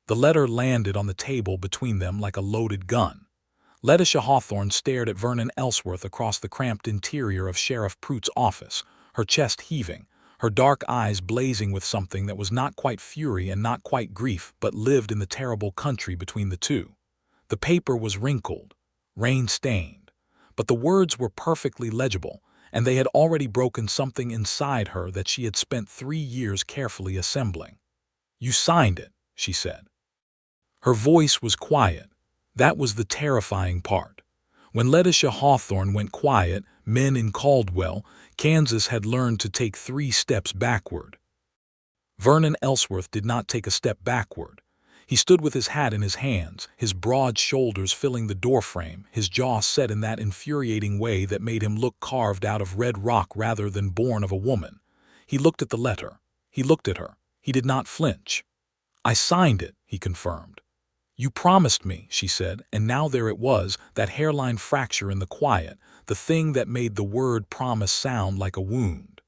The letter landed on the table between them like a loaded gun. Letitia Hawthorne stared at Vernon Ellsworth across the cramped interior of Sheriff Pruitt's office, her chest heaving, her dark eyes blazing with something that was not quite fury and not quite grief but lived in the terrible country between the two. The paper was wrinkled, rain-stained, but the words were perfectly legible, and they had already broken something inside her that she had spent 3 years carefully assembling. "You signed it," she said. Her voice was quiet. That was the terrifying part. When Letitia Hawthorne went quiet, men in Caldwell, Kansas had learned to take 3 steps backward. Vernon Ellsworth did not take a step backward. He stood with his hat in his hands, his broad shoulders filling the doorframe, his jaw set in that infuriating way that made him look carved out of red rock rather than born of a woman. He looked at the letter. He looked at her. He did not flinch. "I signed it," he confirmed. "You promised me," she said, and now there it was, that hairline fracture in the quiet, the thing that made the word promise sound like a wound.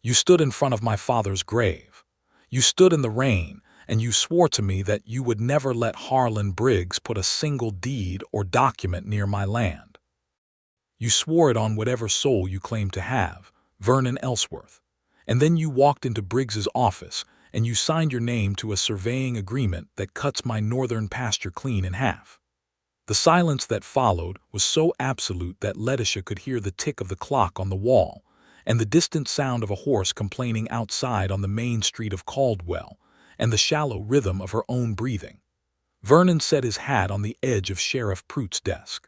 "You stood in front of my father's grave. You stood in the rain, and you swore to me that you would never let Harlan Briggs put a single deed or document near my land. You swore it on whatever soul you claimed to have, Vernon Ellsworth. And then you walked into Briggs's office, and you signed your name to a surveying agreement that cuts my northern pasture clean in half." The silence that followed was so absolute that Letitia could hear the tick of the clock on the wall, and the distant sound of a horse complaining outside on the main street of Caldwell, and the shallow rhythm of her own breathing. Vernon set his hat on the edge of Sheriff Pruitt's desk.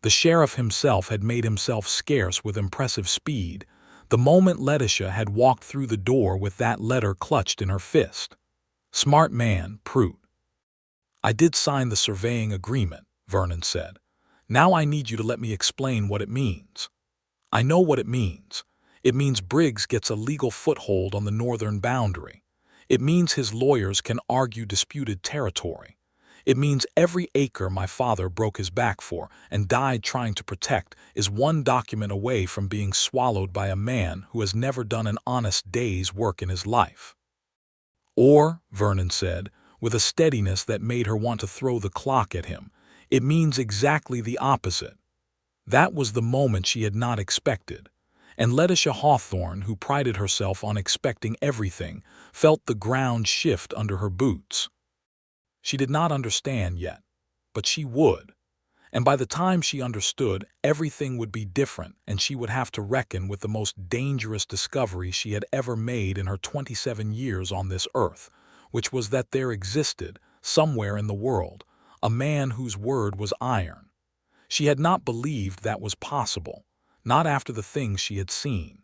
The sheriff himself had made himself scarce with impressive speed, the moment Letitia had walked through the door with that letter clutched in her fist. "Smart man, Pruitt." "I did sign the surveying agreement," Vernon said. "Now I need you to let me explain what it means." "I know what it means. It means Briggs gets a legal foothold on the northern boundary. It means his lawyers can argue disputed territory. It means every acre my father broke his back for and died trying to protect is one document away from being swallowed by a man who has never done an honest day's work in his life." "Or," Vernon said, with a steadiness that made her want to throw the clock at him, "it means exactly the opposite." That was the moment she had not expected, and Letitia Hawthorne, who prided herself on expecting everything, felt the ground shift under her boots. She did not understand yet, but she would. And by the time she understood, everything would be different, and she would have to reckon with the most dangerous discovery she had ever made in her 27 years on this earth, which was that there existed, somewhere in the world, a man whose word was iron. She had not believed that was possible, not after the things she had seen.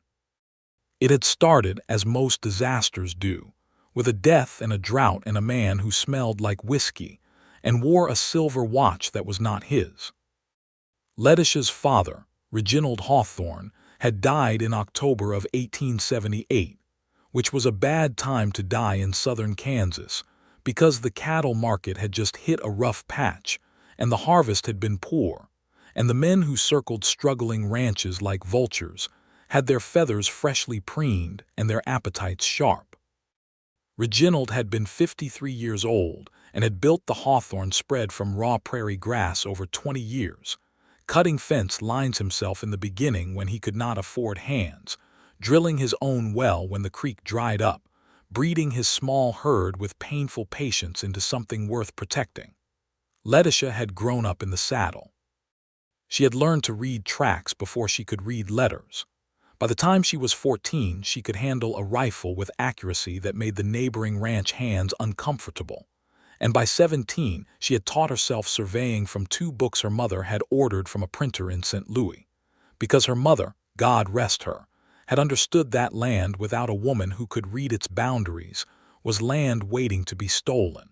It had started, as most disasters do, with a death and a drought and a man who smelled like whiskey and wore a silver watch that was not his. Letitia's father, Reginald Hawthorne, had died in October of 1878, which was a bad time to die in southern Kansas because the cattle market had just hit a rough patch and the harvest had been poor, and the men who circled struggling ranches like vultures had their feathers freshly preened and their appetites sharp. Reginald had been 53 years old and had built the Hawthorne spread from raw prairie grass over 20 years, cutting fence lines himself in the beginning when he could not afford hands, drilling his own well when the creek dried up, breeding his small herd with painful patience into something worth protecting. Letitia had grown up in the saddle. She had learned to read tracks before she could read letters. By the time she was 14, she could handle a rifle with accuracy that made the neighboring ranch hands uncomfortable. And by 17, she had taught herself surveying from 2 books her mother had ordered from a printer in St. Louis. Because her mother, God rest her, had understood that land without a woman who could read its boundaries was land waiting to be stolen.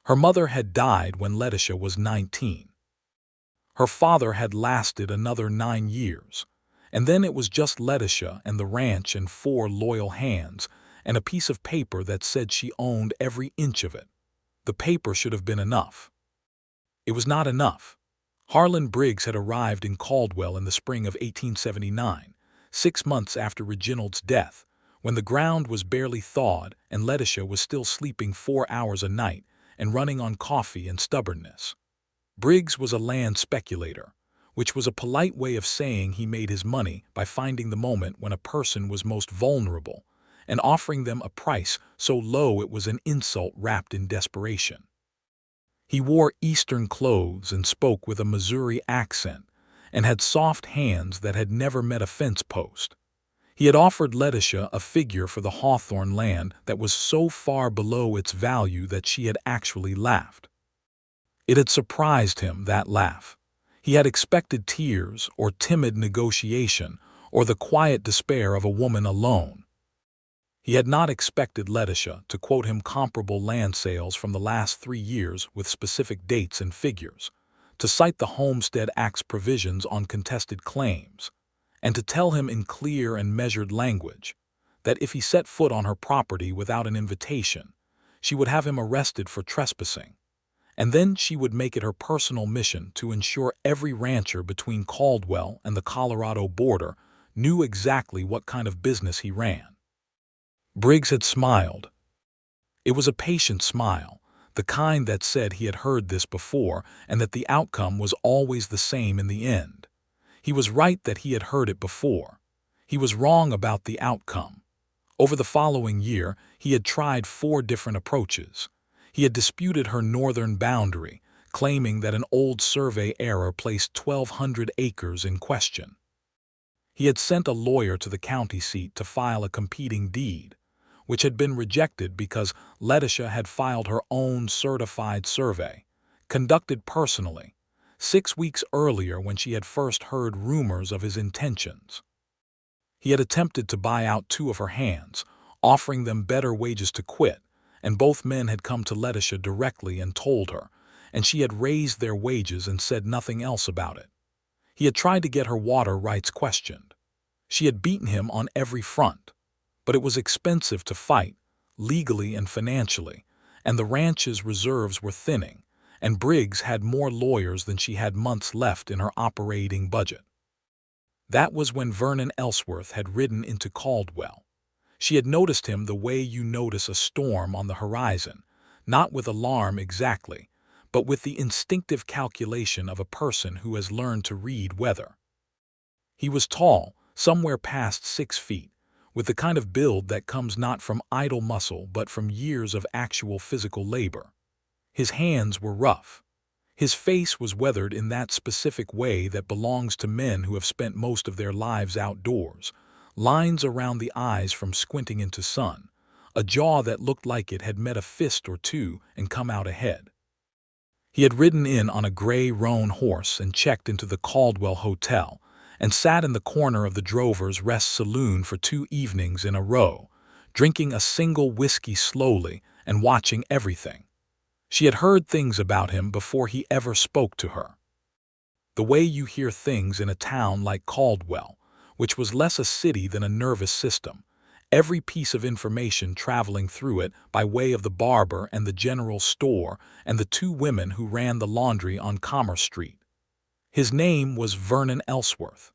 Her mother had died when Letitia was 19. Her father had lasted another 9 years. And then it was just Letitia and the ranch and 4 loyal hands and a piece of paper that said she owned every inch of it. The paper should have been enough. It was not enough. Harlan Briggs had arrived in Caldwell in the spring of 1879, 6 months after Reginald's death, when the ground was barely thawed and Letitia was still sleeping 4 hours a night and running on coffee and stubbornness. Briggs was a land speculator, which was a polite way of saying he made his money by finding the moment when a person was most vulnerable and offering them a price so low it was an insult wrapped in desperation. He wore Eastern clothes and spoke with a Missouri accent and had soft hands that had never met a fence post. He had offered Letitia a figure for the Hawthorne land that was so far below its value that she had actually laughed. It had surprised him, that laugh. He had expected tears or timid negotiation or the quiet despair of a woman alone. He had not expected Letitia to quote him comparable land sales from the last 3 years with specific dates and figures, to cite the Homestead Act's provisions on contested claims, and to tell him in clear and measured language that if he set foot on her property without an invitation, she would have him arrested for trespassing, and then she would make it her personal mission to ensure every rancher between Caldwell and the Colorado border knew exactly what kind of business he ran. Briggs had smiled. It was a patient smile, the kind that said he had heard this before and that the outcome was always the same in the end. He was right that he had heard it before. He was wrong about the outcome. Over the following year, he had tried 4 different approaches. He had disputed her northern boundary, claiming that an old survey error placed 1,200 acres in question. He had sent a lawyer to the county seat to file a competing deed, which had been rejected because Letitia had filed her own certified survey, conducted personally, 6 weeks earlier when she had first heard rumors of his intentions. He had attempted to buy out 2 of her hands, offering them better wages to quit, and both men had come to Letitia directly and told her, and she had raised their wages and said nothing else about it. He had tried to get her water rights questioned. She had beaten him on every front, but it was expensive to fight, legally and financially, and the ranch's reserves were thinning, and Briggs had more lawyers than she had months left in her operating budget. That was when Vernon Ellsworth had ridden into Caldwell. She had noticed him the way you notice a storm on the horizon, not with alarm exactly, but with the instinctive calculation of a person who has learned to read weather. He was tall, somewhere past 6 feet, with the kind of build that comes not from idle muscle but from years of actual physical labor. His hands were rough. His face was weathered in that specific way that belongs to men who have spent most of their lives outdoors, lines around the eyes from squinting into sun, a jaw that looked like it had met a fist or 2 and come out ahead. He had ridden in on a gray roan horse and checked into the Caldwell Hotel, and sat in the corner of the Drover's Rest Saloon for 2 evenings in a row, drinking a single whiskey slowly and watching everything. She had heard things about him before he ever spoke to her. The way you hear things in a town like Caldwell, which was less a city than a nervous system, every piece of information traveling through it by way of the barber and the general store and the 2 women who ran the laundry on Commerce Street. His name was Vernon Ellsworth.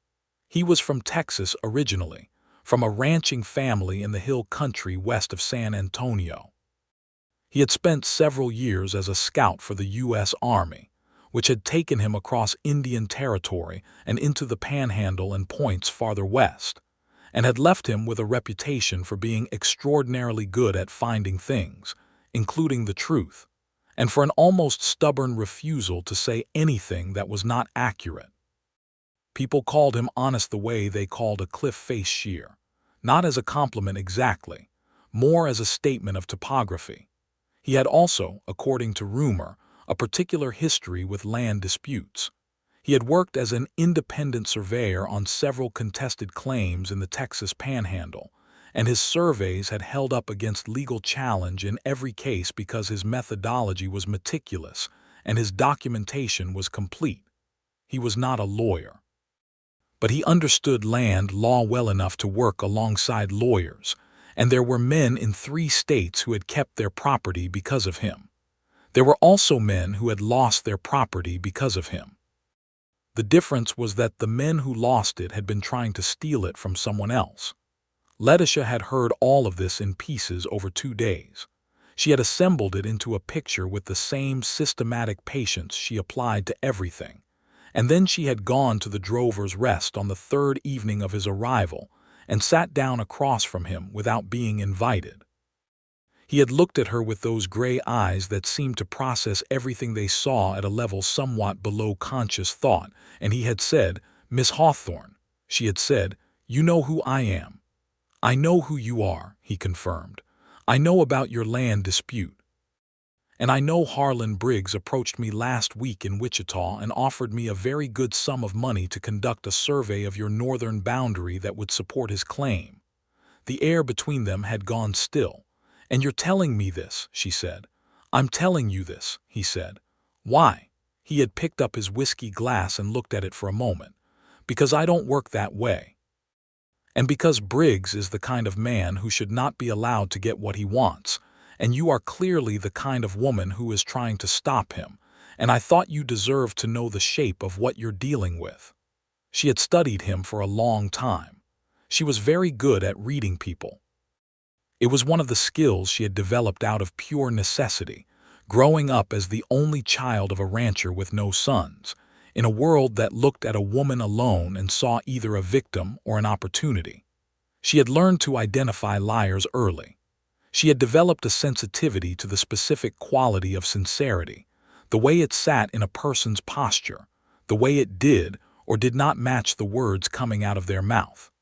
He was from Texas originally, from a ranching family in the hill country west of San Antonio. He had spent several years as a scout for the U.S. Army, which had taken him across Indian Territory and into the Panhandle and points farther west, and had left him with a reputation for being extraordinarily good at finding things, including the truth, and for an almost stubborn refusal to say anything that was not accurate. People called him honest the way they called a cliff face sheer, not as a compliment exactly, more as a statement of topography. He had also, according to rumor, a particular history with land disputes. He had worked as an independent surveyor on several contested claims in the Texas Panhandle, and his surveys had held up against legal challenge in every case because his methodology was meticulous and his documentation was complete. He was not a lawyer, but he understood land law well enough to work alongside lawyers, and there were men in 3 states who had kept their property because of him. There were also men who had lost their property because of him. The difference was that the men who lost it had been trying to steal it from someone else. Letitia had heard all of this in pieces over 2 days. She had assembled it into a picture with the same systematic patience she applied to everything. And then she had gone to the drover's rest on the third evening of his arrival and sat down across from him without being invited. He had looked at her with those gray eyes that seemed to process everything they saw at a level somewhat below conscious thought, and he had said, "Miss Hawthorne," she had said, "you know who I am." "I know who you are," he confirmed. "I know about your land dispute. And I know Harlan Briggs approached me last week in Wichita and offered me a very good sum of money to conduct a survey of your northern boundary that would support his claim." The air between them had gone still. "And you're telling me this," she said. "I'm telling you this," he said. "Why?" He had picked up his whiskey glass and looked at it for a moment. "Because I don't work that way. And because Briggs is the kind of man who should not be allowed to get what he wants, and you are clearly the kind of woman who is trying to stop him, and I thought you deserved to know the shape of what you're dealing with." She had studied him for a long time. She was very good at reading people. It was one of the skills she had developed out of pure necessity, growing up as the only child of a rancher with no sons, in a world that looked at a woman alone and saw either a victim or an opportunity. She had learned to identify liars early. She had developed a sensitivity to the specific quality of sincerity, the way it sat in a person's posture, the way it did or did not match the words coming out of their mouth.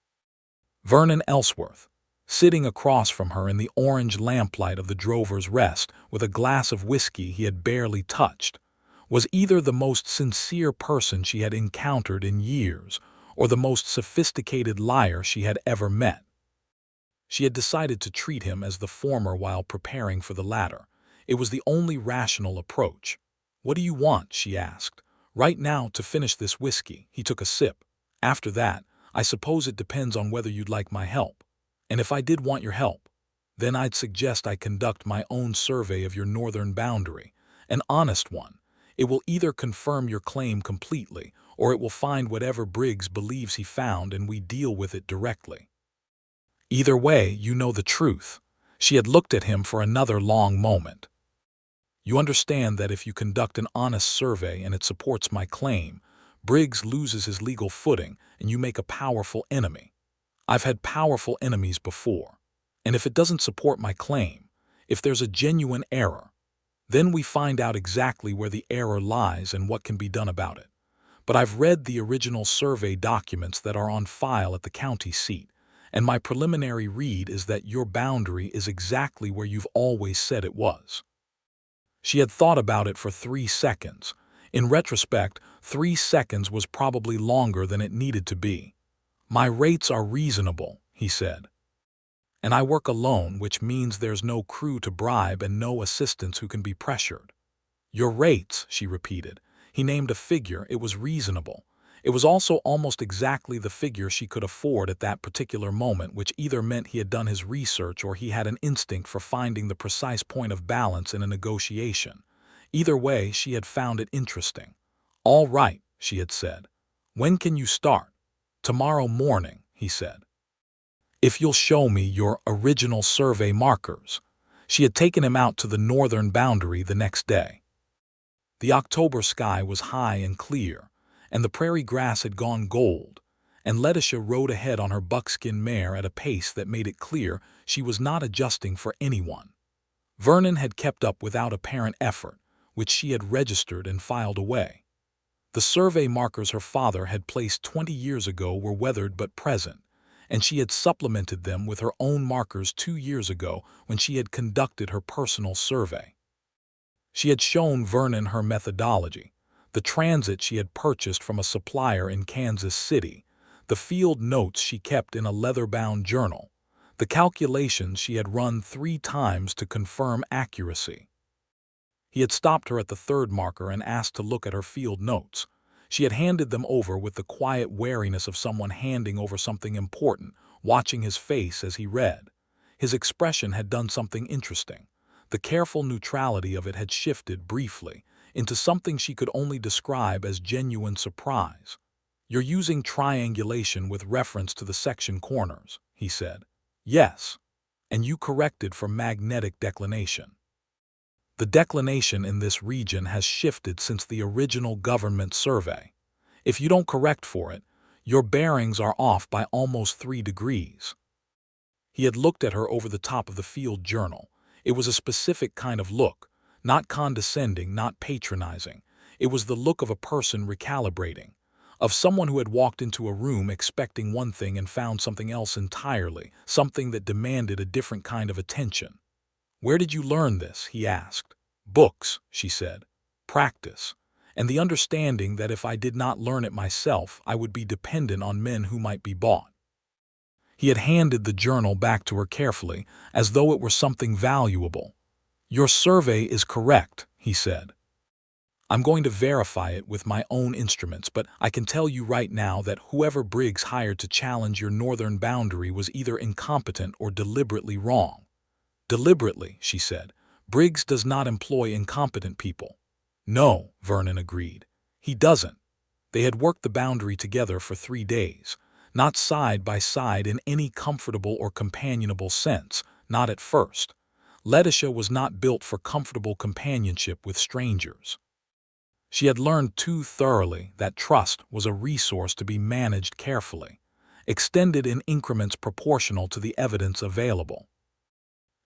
Vernon Ellsworth, sitting across from her in the orange lamplight of the drover's rest with a glass of whiskey he had barely touched, was either the most sincere person she had encountered in years or the most sophisticated liar she had ever met. She had decided to treat him as the former while preparing for the latter. It was the only rational approach. "What do you want?" she asked. "Right now, to finish this whiskey." He took a sip. "After that, I suppose it depends on whether you'd like my help. And if I did want your help, then I'd suggest I conduct my own survey of your northern boundary, an honest one. It will either confirm your claim completely, or it will find whatever Briggs believes he found and we deal with it directly. Either way, you know the truth." She had looked at him for another long moment. "You understand that if you conduct an honest survey and it supports my claim, Briggs loses his legal footing and you make a powerful enemy. I've had powerful enemies before. And if it doesn't support my claim, if there's a genuine error, then we find out exactly where the error lies and what can be done about it. But I've read the original survey documents that are on file at the county seat, and my preliminary read is that your boundary is exactly where you've always said it was." She had thought about it for 3 seconds. In retrospect, 3 seconds was probably longer than it needed to be. "My rates are reasonable," he said. "And I work alone, which means there's no crew to bribe and no assistants who can be pressured." "Your rates," she repeated. He named a figure. It was reasonable. It was also almost exactly the figure she could afford at that particular moment, which either meant he had done his research or he had an instinct for finding the precise point of balance in a negotiation. Either way, she had found it interesting. "All right," she had said. "When can you start?" "Tomorrow morning," he said. "If you'll show me your original survey markers." She had taken him out to the northern boundary the next day. The October sky was high and clear, and the prairie grass had gone gold, and Letitia rode ahead on her buckskin mare at a pace that made it clear she was not adjusting for anyone. Vernon had kept up without apparent effort, which she had registered and filed away. The survey markers her father had placed 20 years ago were weathered but present, and she had supplemented them with her own markers 2 years ago when she had conducted her personal survey. She had shown Vernon her methodology, the transit she had purchased from a supplier in Kansas City, the field notes she kept in a leather-bound journal, the calculations she had run 3 times to confirm accuracy. He had stopped her at the third marker and asked to look at her field notes. She had handed them over with the quiet wariness of someone handing over something important, watching his face as he read. His expression had done something interesting. The careful neutrality of it had shifted briefly into something she could only describe as genuine surprise. "You're using triangulation with reference to the section corners," he said. Yes, and you corrected for magnetic declination. The declination in this region has shifted since the original government survey. If you don't correct for it, your bearings are off by almost 3 degrees. He had looked at her over the top of the field journal. It was a specific kind of look, not condescending, not patronizing. It was the look of a person recalibrating, of someone who had walked into a room expecting one thing and found something else entirely, something that demanded a different kind of attention. "Where did you learn this?" he asked. "Books," she said. "Practice. And the understanding that if I did not learn it myself, I would be dependent on men who might be bought." He had handed the journal back to her carefully, as though it were something valuable. "Your survey is correct," he said. "I'm going to verify it with my own instruments, but I can tell you right now that whoever Briggs hired to challenge your northern boundary was either incompetent or deliberately wrong." "Deliberately," she said. "Briggs does not employ incompetent people." "No," Vernon agreed. "He doesn't." They had worked the boundary together for 3 days. Not side by side in any comfortable or companionable sense, not at first. Letitia was not built for comfortable companionship with strangers. She had learned too thoroughly that trust was a resource to be managed carefully, extended in increments proportional to the evidence available.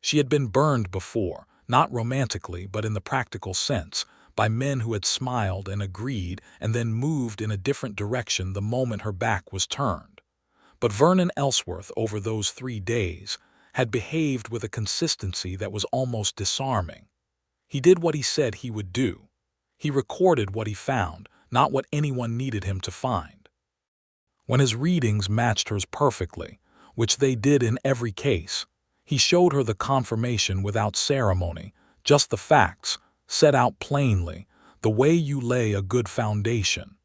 She had been burned before, not romantically but in the practical sense, by men who had smiled and agreed and then moved in a different direction the moment her back was turned. But Vernon Ellsworth, over those 3 days, had behaved with a consistency that was almost disarming. He did what he said he would do. He recorded what he found, not what anyone needed him to find. When his readings matched hers perfectly, which they did in every case, he showed her the confirmation without ceremony, just the facts, set out plainly, the way you lay a good foundation.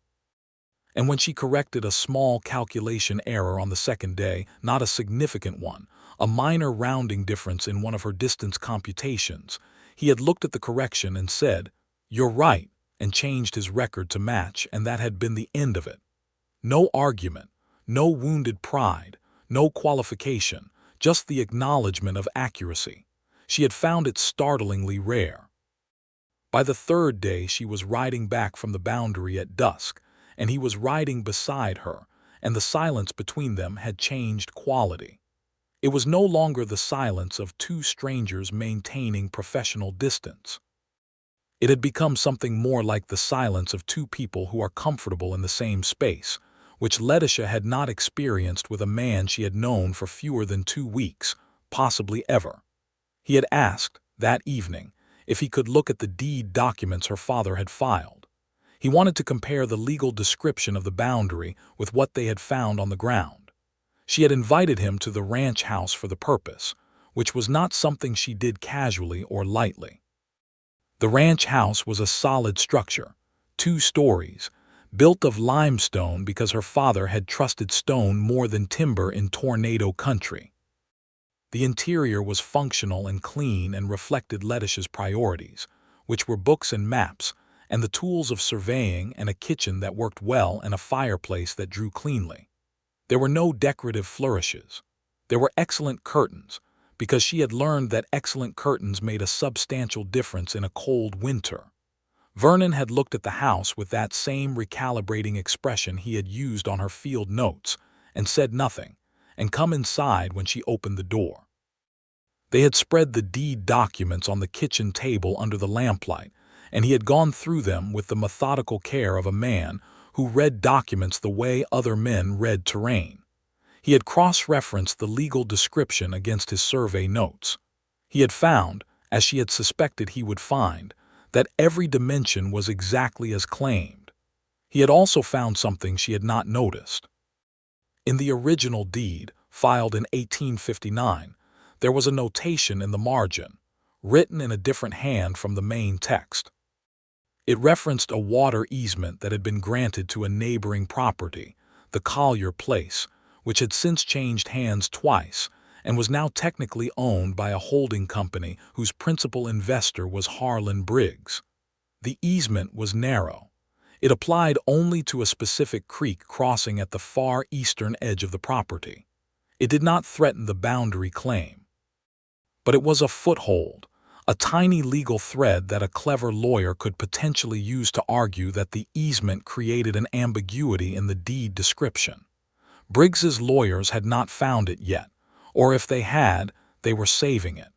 And when she corrected a small calculation error on the second day, not a significant one, a minor rounding difference in one of her distance computations, he had looked at the correction and said, "You're right," and changed his record to match, and that had been the end of it. No argument, no wounded pride, no qualification, just the acknowledgement of accuracy. She had found it startlingly rare. By the 3rd day she was riding back from the boundary at dusk, and he was riding beside her, and the silence between them had changed quality. It was no longer the silence of 2 strangers maintaining professional distance. It had become something more like the silence of 2 people who are comfortable in the same space, which Letitia had not experienced with a man she had known for fewer than 2 weeks, possibly ever. He had asked, that evening, if he could look at the deed documents her father had filed. He wanted to compare the legal description of the boundary with what they had found on the ground. She had invited him to the ranch house for the purpose, which was not something she did casually or lightly. The ranch house was a solid structure, 2 stories, built of limestone because her father had trusted stone more than timber in tornado country. The interior was functional and clean and reflected Letitia's priorities, which were books and maps, and the tools of surveying, and a kitchen that worked well and a fireplace that drew cleanly. There were no decorative flourishes. There were excellent curtains, because she had learned that excellent curtains made a substantial difference in a cold winter. Vernon had looked at the house with that same recalibrating expression he had used on her field notes, and said nothing, and come inside when she opened the door. They had spread the deed documents on the kitchen table under the lamplight, and he had gone through them with the methodical care of a man who read documents the way other men read terrain. He had cross-referenced the legal description against his survey notes. He had found, as she had suspected he would find, that every dimension was exactly as claimed. He had also found something she had not noticed. In the original deed, filed in 1859, there was a notation in the margin, written in a different hand from the main text. It referenced a water easement that had been granted to a neighboring property, the Collier Place, which had since changed hands twice and was now technically owned by a holding company whose principal investor was Harlan Briggs. The easement was narrow. It applied only to a specific creek crossing at the far eastern edge of the property. It did not threaten the boundary claim. But it was a foothold, a tiny legal thread that a clever lawyer could potentially use to argue that the easement created an ambiguity in the deed description. Briggs's lawyers had not found it yet, or if they had, they were saving it.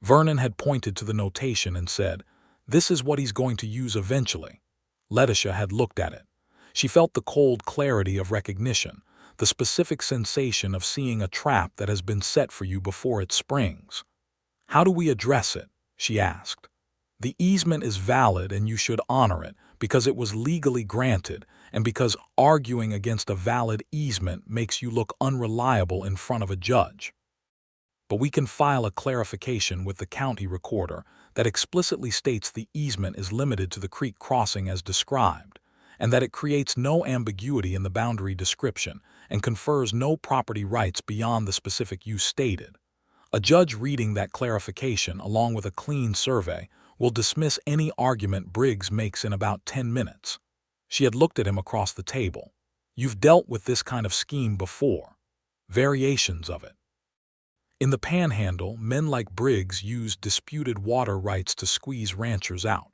Vernon had pointed to the notation and said, "This is what he's going to use eventually." Letitia had looked at it. She felt the cold clarity of recognition, the specific sensation of seeing a trap that has been set for you before it springs. "How do we address it?" she asked. "The easement is valid and you should honor it because it was legally granted and because arguing against a valid easement makes you look unreliable in front of a judge. But we can file a clarification with the county recorder that explicitly states the easement is limited to the creek crossing as described, and that it creates no ambiguity in the boundary description and confers no property rights beyond the specific use stated. A judge reading that clarification along with a clean survey will dismiss any argument Briggs makes in about 10 minutes. She had looked at him across the table. "You've dealt with this kind of scheme before. Variations of it. In the Panhandle, men like Briggs used disputed water rights to squeeze ranchers out.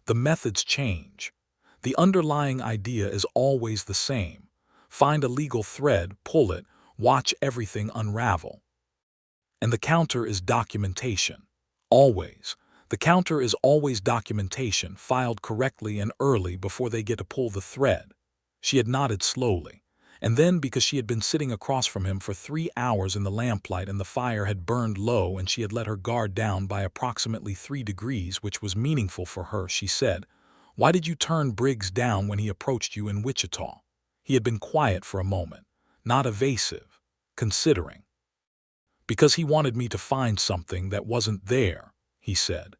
The methods change. The underlying idea is always the same. Find a legal thread, pull it, watch everything unravel. And the counter is documentation. Always. The counter is always documentation, filed correctly and early before they get to pull the thread." She had nodded slowly. And then, because she had been sitting across from him for 3 hours in the lamplight and the fire had burned low and she had let her guard down by approximately 3 degrees, which was meaningful for her, she said, "Why did you turn Briggs down when he approached you in Wichita?" He had been quiet for a moment, not evasive, considering. "Because he wanted me to find something that wasn't there," he said.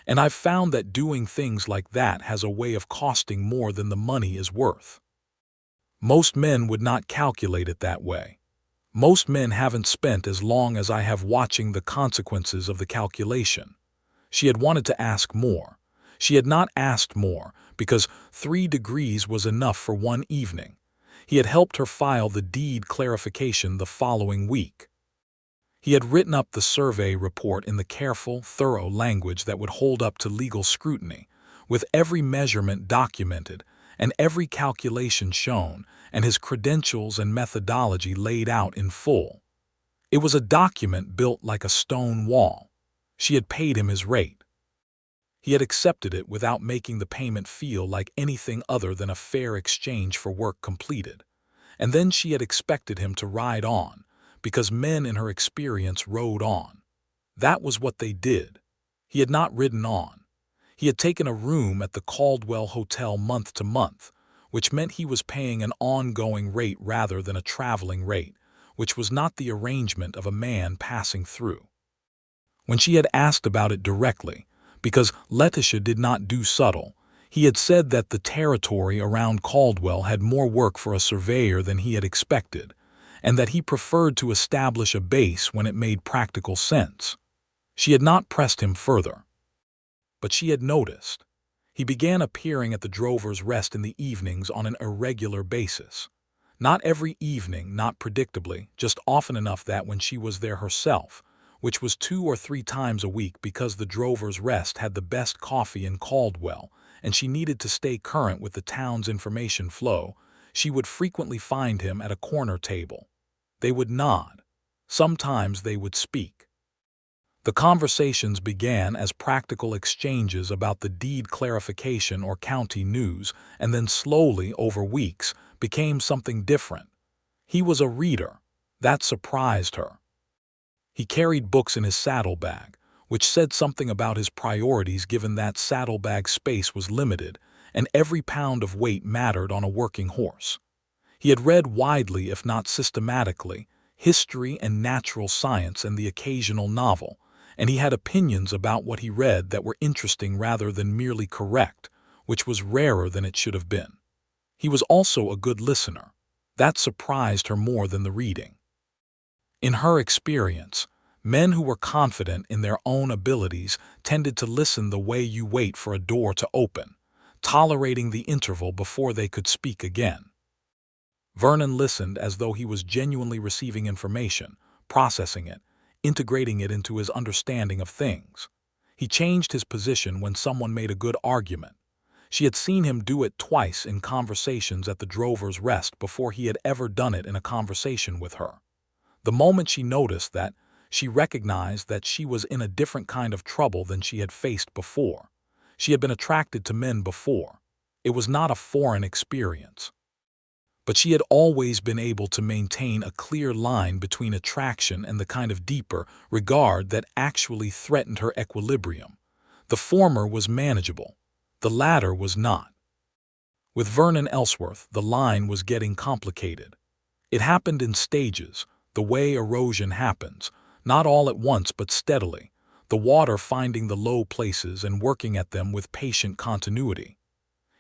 "And I've found that doing things like that has a way of costing more than the money is worth. Most men would not calculate it that way. Most men haven't spent as long as I have watching the consequences of the calculation." She had wanted to ask more. She had not asked more because 3 degrees was enough for one evening. He had helped her file the deed clarification the following week. He had written up the survey report in the careful, thorough language that would hold up to legal scrutiny, with every measurement documented and every calculation shown, and his credentials and methodology laid out in full. It was a document built like a stone wall. She had paid him his rate. He had accepted it without making the payment feel like anything other than a fair exchange for work completed. And then she had expected him to ride on, because men in her experience rode on. That was what they did. He had not ridden on. He had taken a room at the Caldwell Hotel month to month, which meant he was paying an ongoing rate rather than a traveling rate, which was not the arrangement of a man passing through. When she had asked about it directly, because Letitia did not do subtle, he had said that the territory around Caldwell had more work for a surveyor than he had expected, and that he preferred to establish a base when it made practical sense. She had not pressed him further. But she had noticed. He began appearing at the Drover's Rest in the evenings on an irregular basis. Not every evening, not predictably, just often enough that when she was there herself, which was 2 or 3 times a week because the Drover's Rest had the best coffee in Caldwell, and she needed to stay current with the town's information flow, she would frequently find him at a corner table. They would nod. Sometimes they would speak. The conversations began as practical exchanges about the deed clarification or county news, and then slowly, over weeks, became something different. He was a reader. That surprised her. He carried books in his saddlebag, which said something about his priorities given that saddlebag space was limited, and every pound of weight mattered on a working horse. He had read widely, if not systematically, history and natural science and the occasional novel, and he had opinions about what he read that were interesting rather than merely correct, which was rarer than it should have been. He was also a good listener. That surprised her more than the reading. In her experience, men who were confident in their own abilities tended to listen the way you wait for a door to open, tolerating the interval before they could speak again. Vernon listened as though he was genuinely receiving information, processing it, integrating it into his understanding of things. He changed his position when someone made a good argument. She had seen him do it twice in conversations at the Drover's Rest before he had ever done it in a conversation with her. The moment she noticed that, she recognized that she was in a different kind of trouble than she had faced before. She had been attracted to men before. It was not a foreign experience. But she had always been able to maintain a clear line between attraction and the kind of deeper regard that actually threatened her equilibrium. The former was manageable. The latter was not. With Vernon Ellsworth, the line was getting complicated. It happened in stages, the way erosion happens, not all at once but steadily, the water finding the low places and working at them with patient continuity.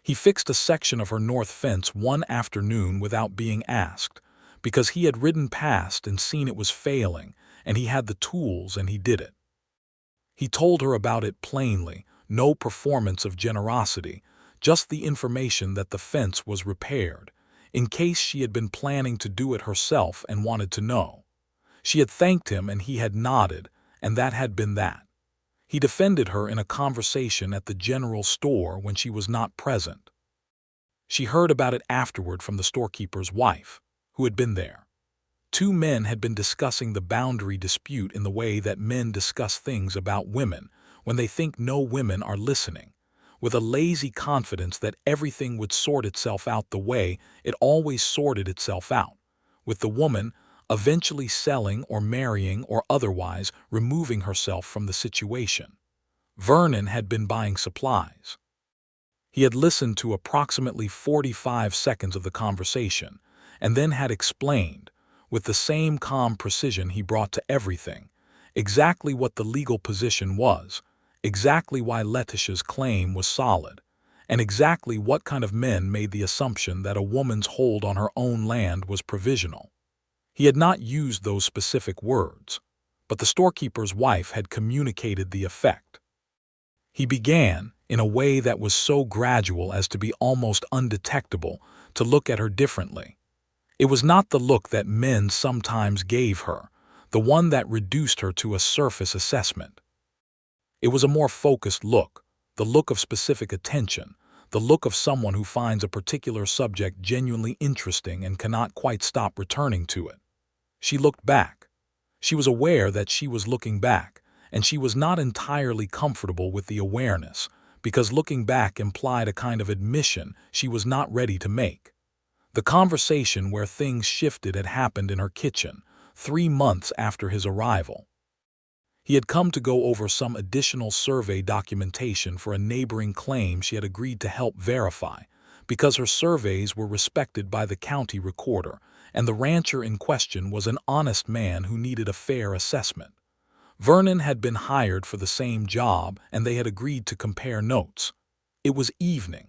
He fixed a section of her north fence one afternoon without being asked, because he had ridden past and seen it was failing, and he had the tools and he did it. He told her about it plainly, no performance of generosity, just the information that the fence was repaired, in case she had been planning to do it herself and wanted to know. She had thanked him and he had nodded, and that had been that. He defended her in a conversation at the general store when she was not present. She heard about it afterward from the storekeeper's wife, who had been there. Two men had been discussing the boundary dispute in the way that men discuss things about women when they think no women are listening, with a lazy confidence that everything would sort itself out the way it always sorted itself out, with the woman eventually selling or marrying or otherwise removing herself from the situation. Vernon had been buying supplies. He had listened to approximately 45 seconds of the conversation and then had explained, with the same calm precision he brought to everything, exactly what the legal position was, exactly why Letitia's claim was solid, and exactly what kind of men made the assumption that a woman's hold on her own land was provisional. He had not used those specific words, but the storekeeper's wife had communicated the effect. He began, in a way that was so gradual as to be almost undetectable, to look at her differently. It was not the look that men sometimes gave her, the one that reduced her to a surface assessment. It was a more focused look, the look of specific attention, the look of someone who finds a particular subject genuinely interesting and cannot quite stop returning to it. She looked back. She was aware that she was looking back, and she was not entirely comfortable with the awareness, because looking back implied a kind of admission she was not ready to make. The conversation where things shifted had happened in her kitchen, 3 months after his arrival. He had come to go over some additional survey documentation for a neighboring claim she had agreed to help verify, because her surveys were respected by the county recorder, and the rancher in question was an honest man who needed a fair assessment. Vernon had been hired for the same job, and they had agreed to compare notes. It was evening.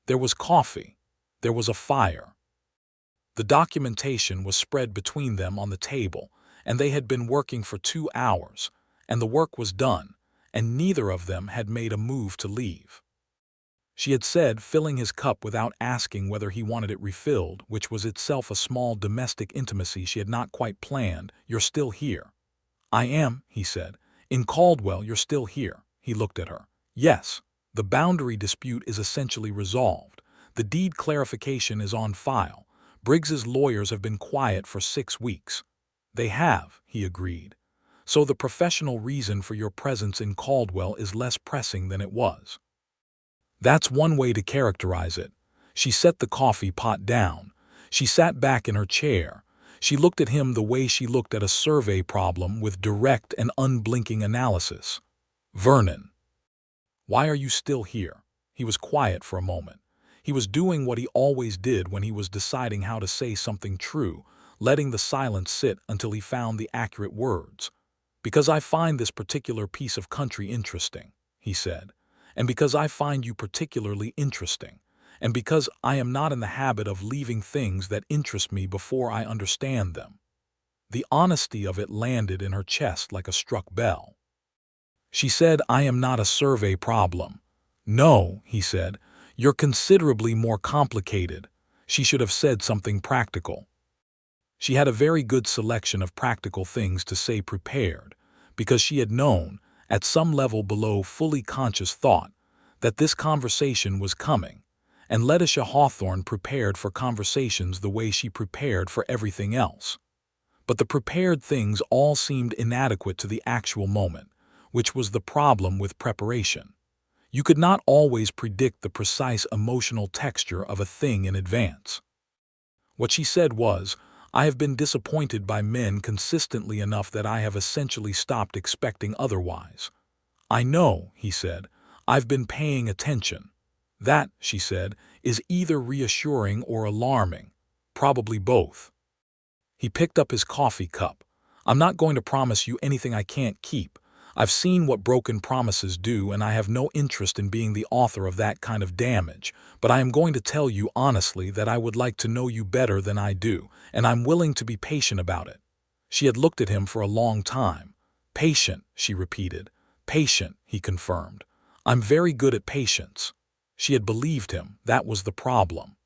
There was coffee. There was a fire. The documentation was spread between them on the table, and they had been working for 2 hours, and the work was done, and neither of them had made a move to leave. She had said, filling his cup without asking whether he wanted it refilled, which was itself a small domestic intimacy she had not quite planned, "You're still here." "I am," he said. "In Caldwell, you're still here." He looked at her. "Yes. The boundary dispute is essentially resolved. The deed clarification is on file. Briggs's lawyers have been quiet for 6 weeks. "They have," he agreed. "So the professional reason for your presence in Caldwell is less pressing than it was." That's one way to characterize it. She set the coffee pot down. She sat back in her chair. She looked at him the way she looked at a survey problem with direct and unblinking analysis. "Vernon, why are you still here?" He was quiet for a moment. He was doing what he always did when he was deciding how to say something true, letting the silence sit until he found the accurate words. "Because I find this particular piece of country interesting," he said, "and because I find you particularly interesting, and because I am not in the habit of leaving things that interest me before I understand them." The honesty of it landed in her chest like a struck bell. She said, "I am not a survey problem." "No," he said, "you're considerably more complicated." She should have said something practical. She had a very good selection of practical things to say prepared, because she had known, at some level below fully conscious thought, that this conversation was coming, and Letitia Hawthorne prepared for conversations the way she prepared for everything else. But the prepared things all seemed inadequate to the actual moment, which was the problem with preparation. You could not always predict the precise emotional texture of a thing in advance. What she said was, "I have been disappointed by men consistently enough that I have essentially stopped expecting otherwise." "I know," he said. "I've been paying attention." "That," she said, "is either reassuring or alarming. Probably both." He picked up his coffee cup. "I'm not going to promise you anything I can't keep. I've seen what broken promises do, and I have no interest in being the author of that kind of damage, but I am going to tell you honestly that I would like to know you better than I do, and I'm willing to be patient about it." She had looked at him for a long time. "Patient," she repeated. "Patient," he confirmed. "I'm very good at patience." She had believed him. That was the problem.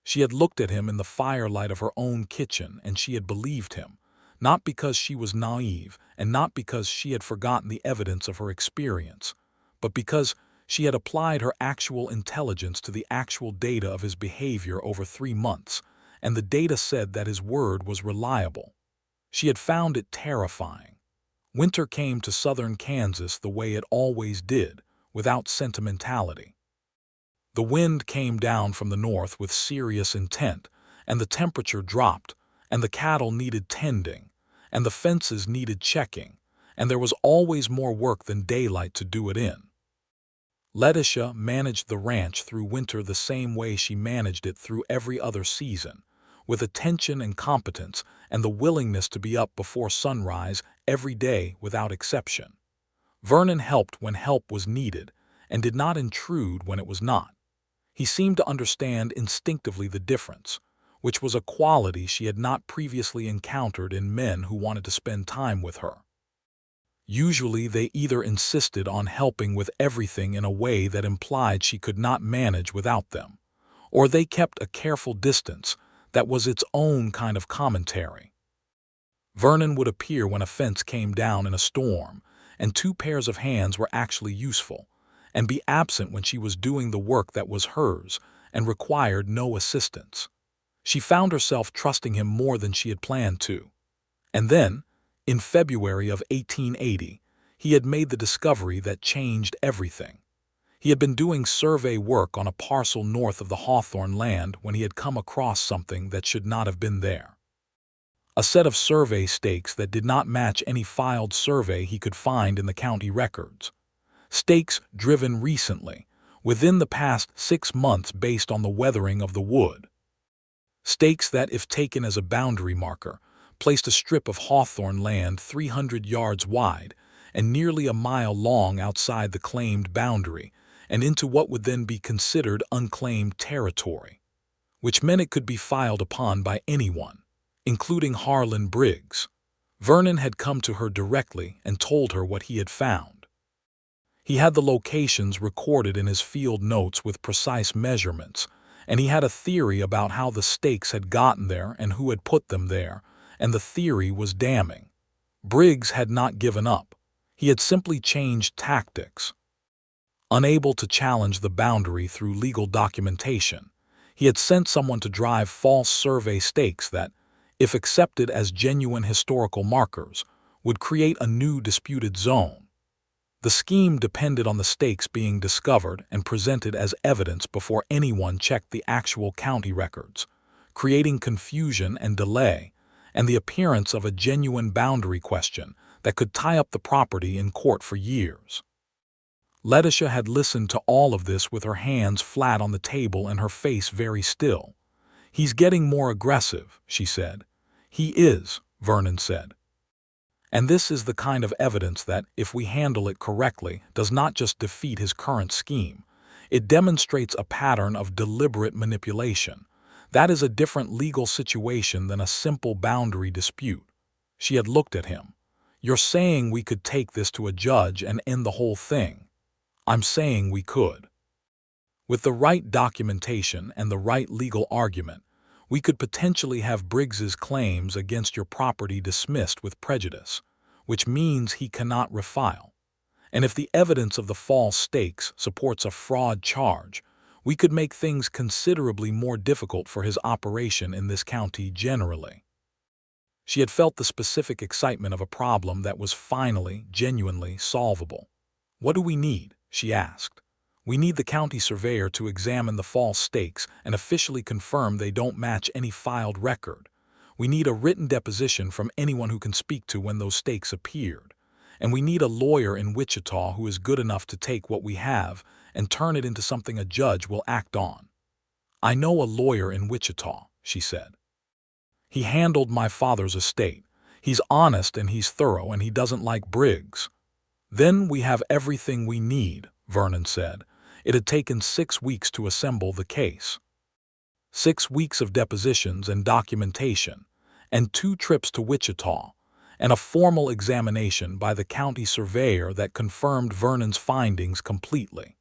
She had looked at him in the firelight of her own kitchen, and she had believed him, not because she was naive and not because she had forgotten the evidence of her experience, but because she had applied her actual intelligence to the actual data of his behavior over 3 months, and the data said that his word was reliable. She had found it terrifying. Winter came to southern Kansas the way it always did, without sentimentality. The wind came down from the north with serious intent, and the temperature dropped, and the cattle needed tending, and the fences needed checking, and there was always more work than daylight to do it in. Letitia managed the ranch through winter the same way she managed it through every other season, with attention and competence and the willingness to be up before sunrise every day without exception. Vernon helped when help was needed and did not intrude when it was not. He seemed to understand instinctively the difference, which was a quality she had not previously encountered in men who wanted to spend time with her. Usually they either insisted on helping with everything in a way that implied she could not manage without them, or they kept a careful distance that was its own kind of commentary. Vernon would appear when a fence came down in a storm, and 2 pairs of hands were actually useful, and be absent when she was doing the work that was hers and required no assistance. She found herself trusting him more than she had planned to. And then, in February of 1880, he had made the discovery that changed everything. He had been doing survey work on a parcel north of the Hawthorne land when he had come across something that should not have been there. A set of survey stakes that did not match any filed survey he could find in the county records. Stakes driven recently, within the past 6 months based on the weathering of the wood. Stakes that, if taken as a boundary marker, placed a strip of Hawthorne land 300 yards wide and nearly a mile long outside the claimed boundary and into what would then be considered unclaimed territory, which meant it could be filed upon by anyone, including Harlan Briggs. Vernon had come to her directly and told her what he had found. He had the locations recorded in his field notes with precise measurements, and he had a theory about how the stakes had gotten there and who had put them there, and the theory was damning. Briggs had not given up. He had simply changed tactics. Unable to challenge the boundary through legal documentation, he had sent someone to drive false survey stakes that, if accepted as genuine historical markers, would create a new disputed zone. The scheme depended on the stakes being discovered and presented as evidence before anyone checked the actual county records, creating confusion and delay, and the appearance of a genuine boundary question that could tie up the property in court for years. Letitia had listened to all of this with her hands flat on the table and her face very still. "He's getting more aggressive," she said. "He is," Vernon said. "And this is the kind of evidence that, if we handle it correctly, does not just defeat his current scheme. It demonstrates a pattern of deliberate manipulation. That is a different legal situation than a simple boundary dispute." She had looked at him. "You're saying we could take this to a judge and end the whole thing?" "I'm saying we could." With the right documentation and the right legal argument, we could potentially have Briggs's claims against your property dismissed with prejudice, which means he cannot refile. And if the evidence of the false stakes supports a fraud charge, we could make things considerably more difficult for his operation in this county generally. She had felt the specific excitement of a problem that was finally, genuinely solvable. "What do we need?" she asked. "We need the county surveyor to examine the false stakes and officially confirm they don't match any filed record. We need a written deposition from anyone who can speak to when those stakes appeared. And we need a lawyer in Wichita who is good enough to take what we have and turn it into something a judge will act on." "I know a lawyer in Wichita," she said. "He handled my father's estate. He's honest and he's thorough and he doesn't like Briggs." "Then we have everything we need," Vernon said. It had taken 6 weeks to assemble the case. 6 weeks of depositions and documentation, and 2 trips to Wichita, and a formal examination by the county surveyor that confirmed Vernon's findings completely.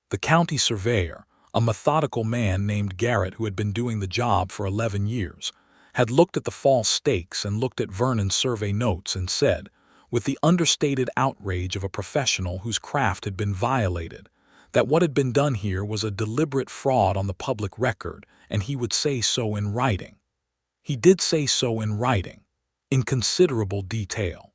The county surveyor, a methodical man named Garrett who had been doing the job for 11 years, had looked at the false stakes and looked at Vernon's survey notes and said, with the understated outrage of a professional whose craft had been violated, that what had been done here was a deliberate fraud on the public record, and he would say so in writing. He did say so in writing, in considerable detail.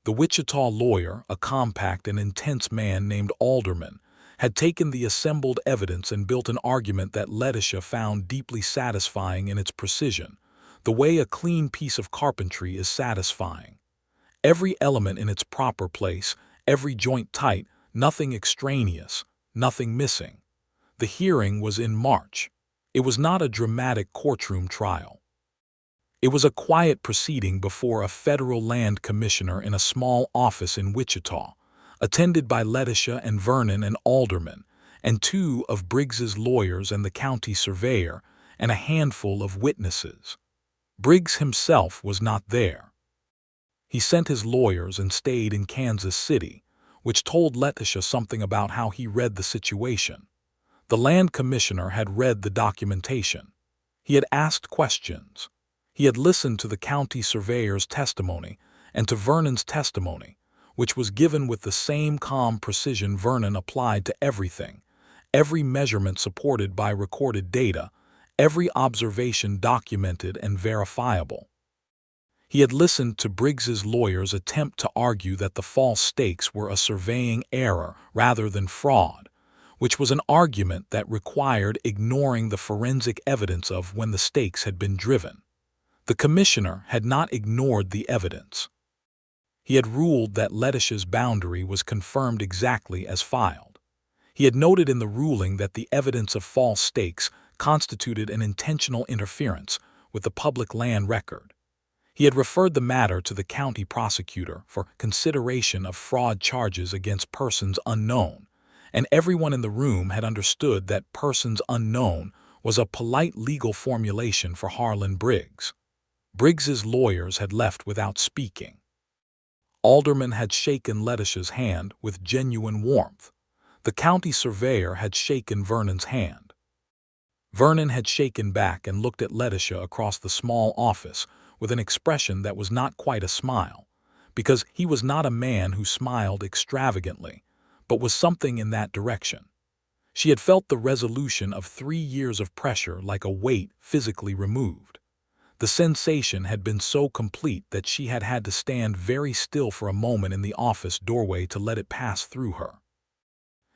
The Wichita lawyer, a compact and intense man named Alderman, had taken the assembled evidence and built an argument that Letitia found deeply satisfying in its precision, the way a clean piece of carpentry is satisfying. Every element in its proper place, every joint tight, nothing extraneous, nothing missing. The hearing was in March. It was not a dramatic courtroom trial. It was a quiet proceeding before a federal land commissioner in a small office in Wichita, attended by Letitia and Vernon and Alderman, and 2 of Briggs's lawyers and the county surveyor, and a handful of witnesses. Briggs himself was not there. He sent his lawyers and stayed in Kansas City, which told Letitia something about how he read the situation. The land commissioner had read the documentation. He had asked questions. He had listened to the county surveyor's testimony and to Vernon's testimony, which was given with the same calm precision Vernon applied to everything, every measurement supported by recorded data, every observation documented and verifiable. He had listened to Briggs's lawyers attempt to argue that the false stakes were a surveying error rather than fraud, which was an argument that required ignoring the forensic evidence of when the stakes had been driven. The commissioner had not ignored the evidence. He had ruled that Letitia's boundary was confirmed exactly as filed. He had noted in the ruling that the evidence of false stakes constituted an intentional interference with the public land record. He had referred the matter to the county prosecutor for consideration of fraud charges against persons unknown, and everyone in the room had understood that persons unknown was a polite legal formulation for Harlan Briggs. Briggs's lawyers had left without speaking. Alderman had shaken Letitia's hand with genuine warmth. The county surveyor had shaken Vernon's hand. Vernon had shaken back and looked at Letitia across the small office with an expression that was not quite a smile, because he was not a man who smiled extravagantly, but was something in that direction. She had felt the resolution of 3 years of pressure like a weight physically removed. The sensation had been so complete that she had had to stand very still for a moment in the office doorway to let it pass through her.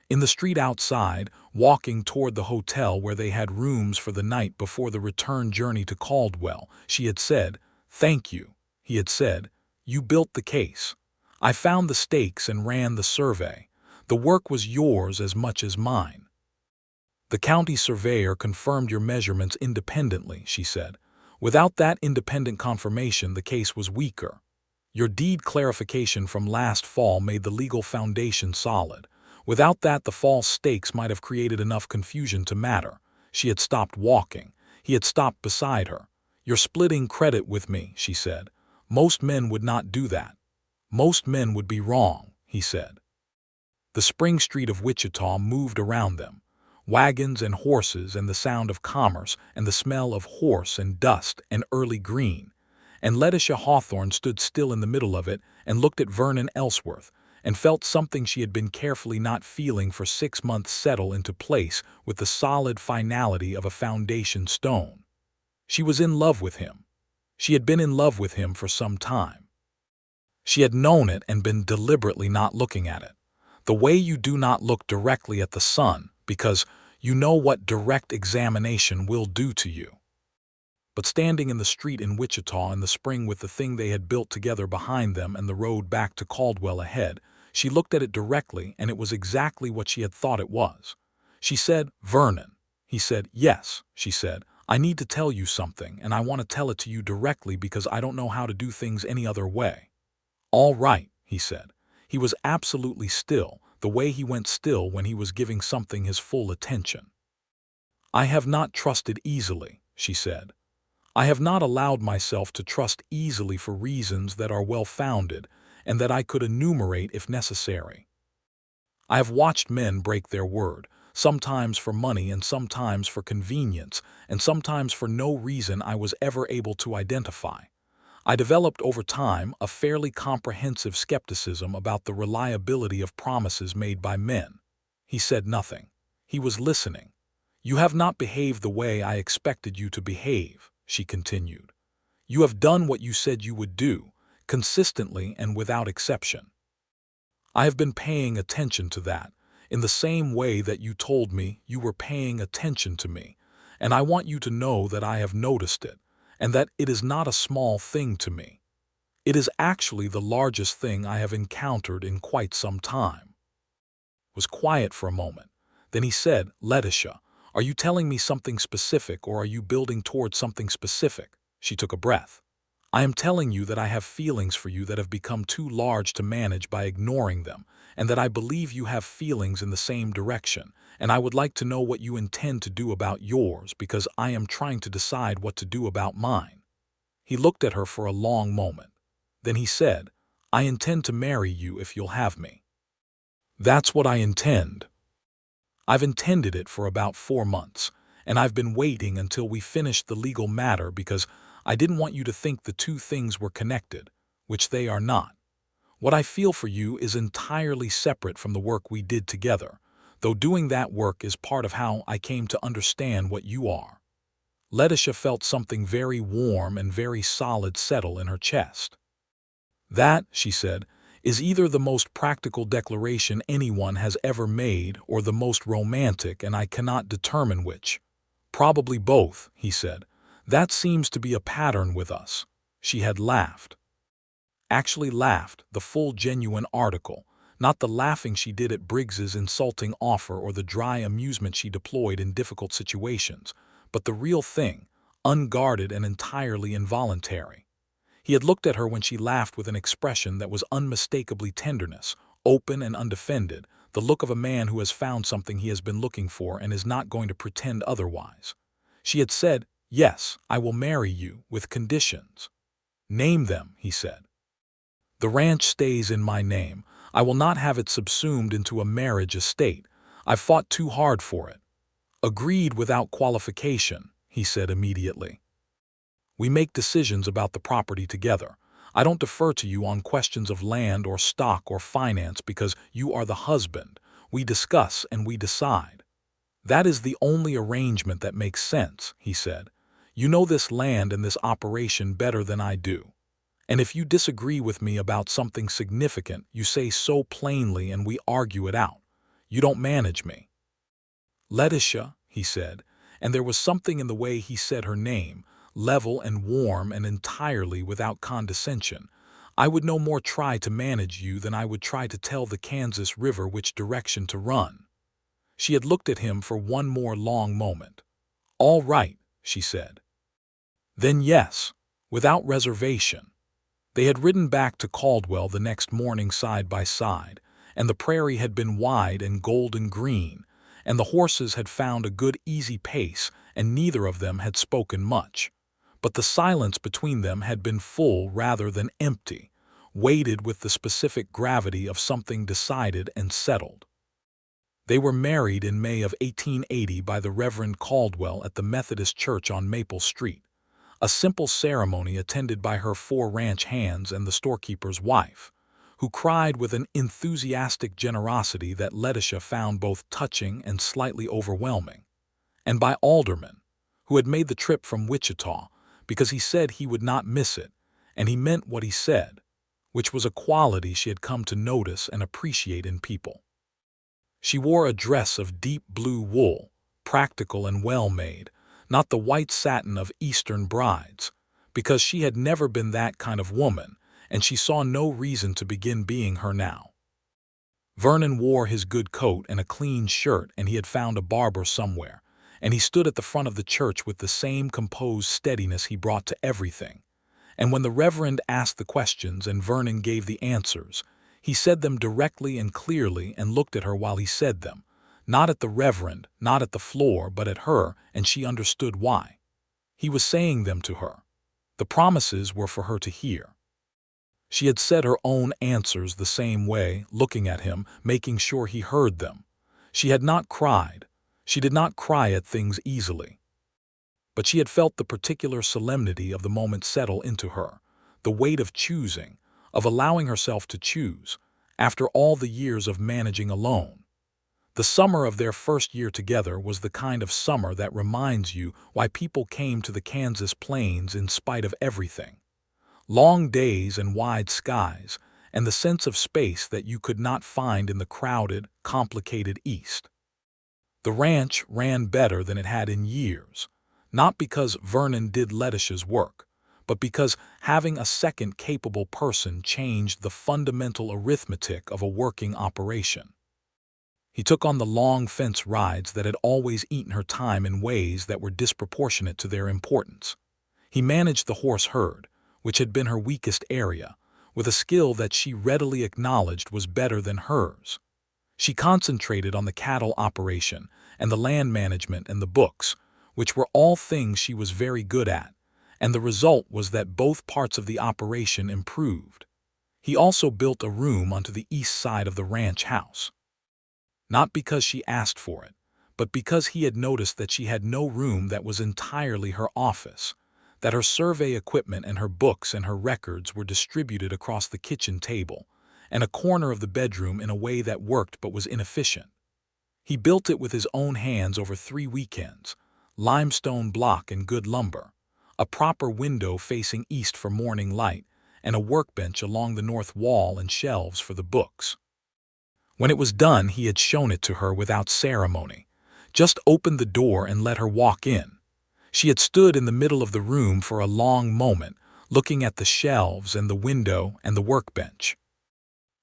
In the street outside, walking toward the hotel where they had rooms for the night before the return journey to Caldwell, she had said, "Thank you," he had said. "You built the case. I found the stakes and ran the survey. The work was yours as much as mine." "The county surveyor confirmed your measurements independently," she said. "Without that independent confirmation, the case was weaker. Your deed clarification from last fall made the legal foundation solid. Without that, the false stakes might have created enough confusion to matter." She had stopped walking. He had stopped beside her. "You're splitting credit with me," she said. "Most men would not do that." "Most men would be wrong," he said. The Spring Street of Wichita moved around them. Wagons and horses and the sound of commerce and the smell of horse and dust and early green. And Letitia Hawthorne stood still in the middle of it and looked at Vernon Ellsworth and felt something she had been carefully not feeling for 6 months settle into place with the solid finality of a foundation stone. She was in love with him. She had been in love with him for some time. She had known it and been deliberately not looking at it. The way you do not look directly at the sun because you know what direct examination will do to you. But standing in the street in Wichita in the spring with the thing they had built together behind them and the road back to Caldwell ahead, she looked at it directly, and it was exactly what she had thought it was. She said, "Vernon." He said, "Yes," she said. "I need to tell you something, and I want to tell it to you directly because I don't know how to do things any other way." "All right," he said. He was absolutely still, the way he went still when he was giving something his full attention. "I have not trusted easily," she said. "I have not allowed myself to trust easily for reasons that are well-founded and that I could enumerate if necessary. I have watched men break their word, sometimes for money and sometimes for convenience, and sometimes for no reason I was ever able to identify. I developed over time a fairly comprehensive skepticism about the reliability of promises made by men." He said nothing. He was listening. "You have not behaved the way I expected you to behave," she continued. "You have done what you said you would do, consistently and without exception. I have been paying attention to that, in the same way that you told me you were paying attention to me, and I want you to know that I have noticed it, and that it is not a small thing to me. It is actually the largest thing I have encountered in quite some time." It was quiet for a moment. Then he said, "Letitia, are you telling me something specific or are you building towards something specific?" She took a breath. "I am telling you that I have feelings for you that have become too large to manage by ignoring them, and that I believe you have feelings in the same direction, and I would like to know what you intend to do about yours because I am trying to decide what to do about mine." He looked at her for a long moment. Then he said, "I intend to marry you if you'll have me." "That's what I intend." "I've intended it for about 4 months, and I've been waiting until we finished the legal matter because I didn't want you to think the two things were connected, which they are not. What I feel for you is entirely separate from the work we did together, though doing that work is part of how I came to understand what you are." Letitia felt something very warm and very solid settle in her chest. "That," she said, "is either the most practical declaration anyone has ever made or the most romantic, and I cannot determine which." "Probably both," he said. "That seems to be a pattern with us." She had laughed. Actually laughed, the full genuine article, not the laughing she did at Briggs's insulting offer or the dry amusement she deployed in difficult situations, but the real thing, unguarded and entirely involuntary. He had looked at her when she laughed with an expression that was unmistakably tenderness, open and undefended, the look of a man who has found something he has been looking for and is not going to pretend otherwise. She had said, "Yes, I will marry you, with conditions." "Name them," he said. "The ranch stays in my name. I will not have it subsumed into a marriage estate. I've fought too hard for it." "Agreed without qualification," he said immediately. "We make decisions about the property together. I don't defer to you on questions of land or stock or finance because you are the husband. We discuss and we decide." "That is the only arrangement that makes sense," he said. "You know this land and this operation better than I do. And if you disagree with me about something significant, you say so plainly and we argue it out. You don't manage me." "Letitia," he said, and there was something in the way he said her name, level and warm and entirely without condescension. "I would no more try to manage you than I would try to tell the Kansas River which direction to run." She had looked at him for one more long moment. "All right," she said. "Then yes, without reservation." They had ridden back to Caldwell the next morning side by side, and the prairie had been wide and golden green, and the horses had found a good easy pace, and neither of them had spoken much. But the silence between them had been full rather than empty, weighted with the specific gravity of something decided and settled. They were married in May of 1880 by the Reverend Caldwell at the Methodist Church on Maple Street, a simple ceremony attended by her 4 ranch hands and the storekeeper's wife, who cried with an enthusiastic generosity that Letitia found both touching and slightly overwhelming, and by Alderman, who had made the trip from Wichita because he said he would not miss it, and he meant what he said, which was a quality she had come to notice and appreciate in people. She wore a dress of deep blue wool, practical and well-made, not the white satin of Eastern brides, because she had never been that kind of woman, and she saw no reason to begin being her now. Vernon wore his good coat and a clean shirt, and he had found a barber somewhere, and he stood at the front of the church with the same composed steadiness he brought to everything. And when the Reverend asked the questions and Vernon gave the answers, he said them directly and clearly and looked at her while he said them, not at the Reverend, not at the floor, but at her, and she understood why. He was saying them to her. The promises were for her to hear. She had said her own answers the same way, looking at him, making sure he heard them. She had not cried. She did not cry at things easily. But she had felt the particular solemnity of the moment settle into her, the weight of choosing, of allowing herself to choose, after all the years of managing alone. The summer of their first year together was the kind of summer that reminds you why people came to the Kansas plains in spite of everything. Long days and wide skies, and the sense of space that you could not find in the crowded, complicated East. The ranch ran better than it had in years, not because Vernon did Letitia's work, but because having a second capable person changed the fundamental arithmetic of a working operation. He took on the long fence rides that had always eaten her time in ways that were disproportionate to their importance. He managed the horse herd, which had been her weakest area, with a skill that she readily acknowledged was better than hers. She concentrated on the cattle operation and the land management and the books, which were all things she was very good at, and the result was that both parts of the operation improved. He also built a room onto the east side of the ranch house. Not because she asked for it, but because he had noticed that she had no room that was entirely her office, that her survey equipment and her books and her records were distributed across the kitchen table and a corner of the bedroom in a way that worked but was inefficient. He built it with his own hands over 3 weekends, limestone block and good lumber, a proper window facing east for morning light, and a workbench along the north wall and shelves for the books. When it was done, he had shown it to her without ceremony, just opened the door and let her walk in. She had stood in the middle of the room for a long moment, looking at the shelves and the window and the workbench.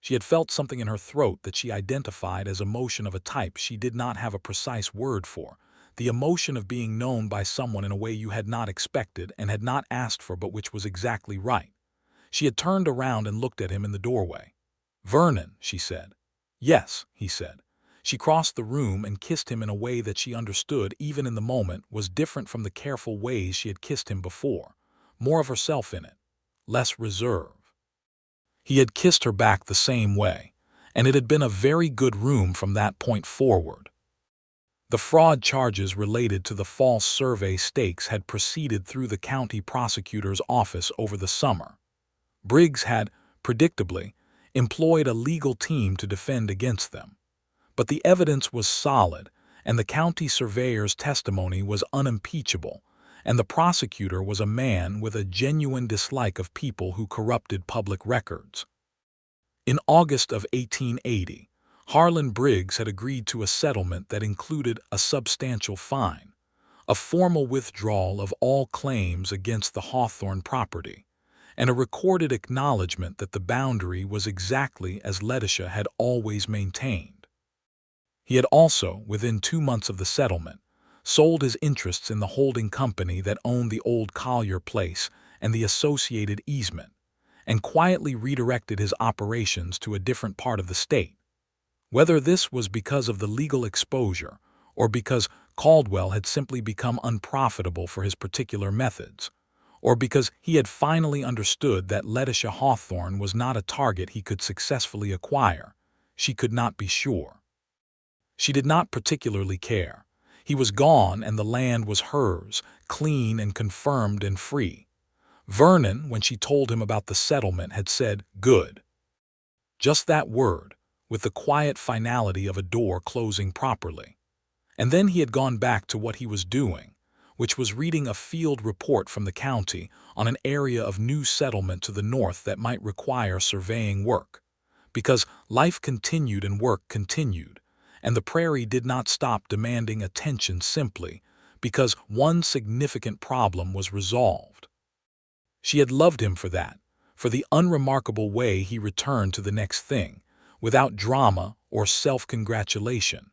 She had felt something in her throat that she identified as emotion of a type she did not have a precise word for, the emotion of being known by someone in a way you had not expected and had not asked for, but which was exactly right. She had turned around and looked at him in the doorway. "Vernon," she said. "Yes," he said. She crossed the room and kissed him in a way that she understood, even in the moment, was different from the careful ways she had kissed him before, more of herself in it, less reserve. He had kissed her back the same way, and it had been a very good room from that point forward. The fraud charges related to the false survey stakes had proceeded through the county prosecutor's office over the summer. Briggs had, predictably, employed a legal team to defend against them. But the evidence was solid, and the county surveyor's testimony was unimpeachable, and the prosecutor was a man with a genuine dislike of people who corrupted public records. In August of 1880, Harlan Briggs had agreed to a settlement that included a substantial fine, a formal withdrawal of all claims against the Hawthorne property, and a recorded acknowledgement that the boundary was exactly as Letitia had always maintained. He had also, within 2 months of the settlement, sold his interests in the holding company that owned the old Collier place and the associated easement, and quietly redirected his operations to a different part of the state. Whether this was because of the legal exposure or because Caldwell had simply become unprofitable for his particular methods, or because he had finally understood that Letitia Hawthorne was not a target he could successfully acquire, she could not be sure. She did not particularly care. He was gone and the land was hers, clean and confirmed and free. Vernon, when she told him about the settlement, had said, "Good." Just that word, with the quiet finality of a door closing properly. And then he had gone back to what he was doing, which was reading a field report from the county on an area of new settlement to the north that might require surveying work. Because life continued and work continued, and the prairie did not stop demanding attention simply because one significant problem was resolved. She had loved him for that, for the unremarkable way he returned to the next thing, without drama or self-congratulation.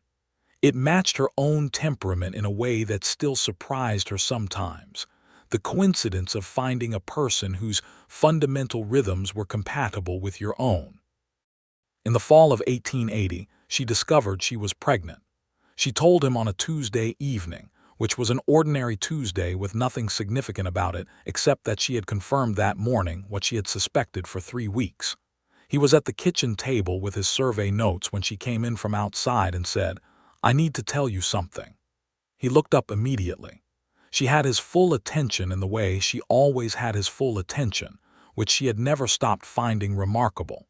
It matched her own temperament in a way that still surprised her sometimes, the coincidence of finding a person whose fundamental rhythms were compatible with your own. In the fall of 1880, she discovered she was pregnant. She told him on a Tuesday evening, which was an ordinary Tuesday with nothing significant about it except that she had confirmed that morning what she had suspected for 3 weeks. He was at the kitchen table with his survey notes when she came in from outside and said, "I need to tell you something." He looked up immediately. She had his full attention in the way she always had his full attention, which she had never stopped finding remarkable.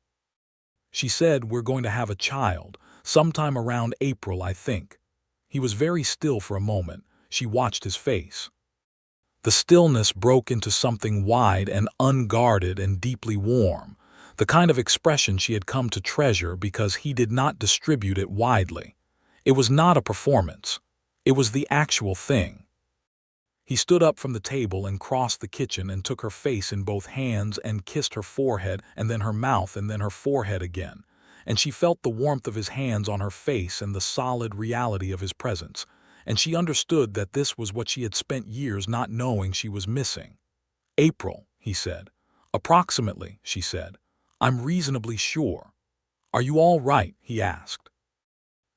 She said, "We're going to have a child, sometime around April, I think." He was very still for a moment. She watched his face. The stillness broke into something wide and unguarded and deeply warm, the kind of expression she had come to treasure because he did not distribute it widely. It was not a performance. It was the actual thing. He stood up from the table and crossed the kitchen and took her face in both hands and kissed her forehead and then her mouth and then her forehead again, and she felt the warmth of his hands on her face and the solid reality of his presence, and she understood that this was what she had spent years not knowing she was missing. "April," he said. "Approximately," she said. "I'm reasonably sure." "Are you all right?" he asked.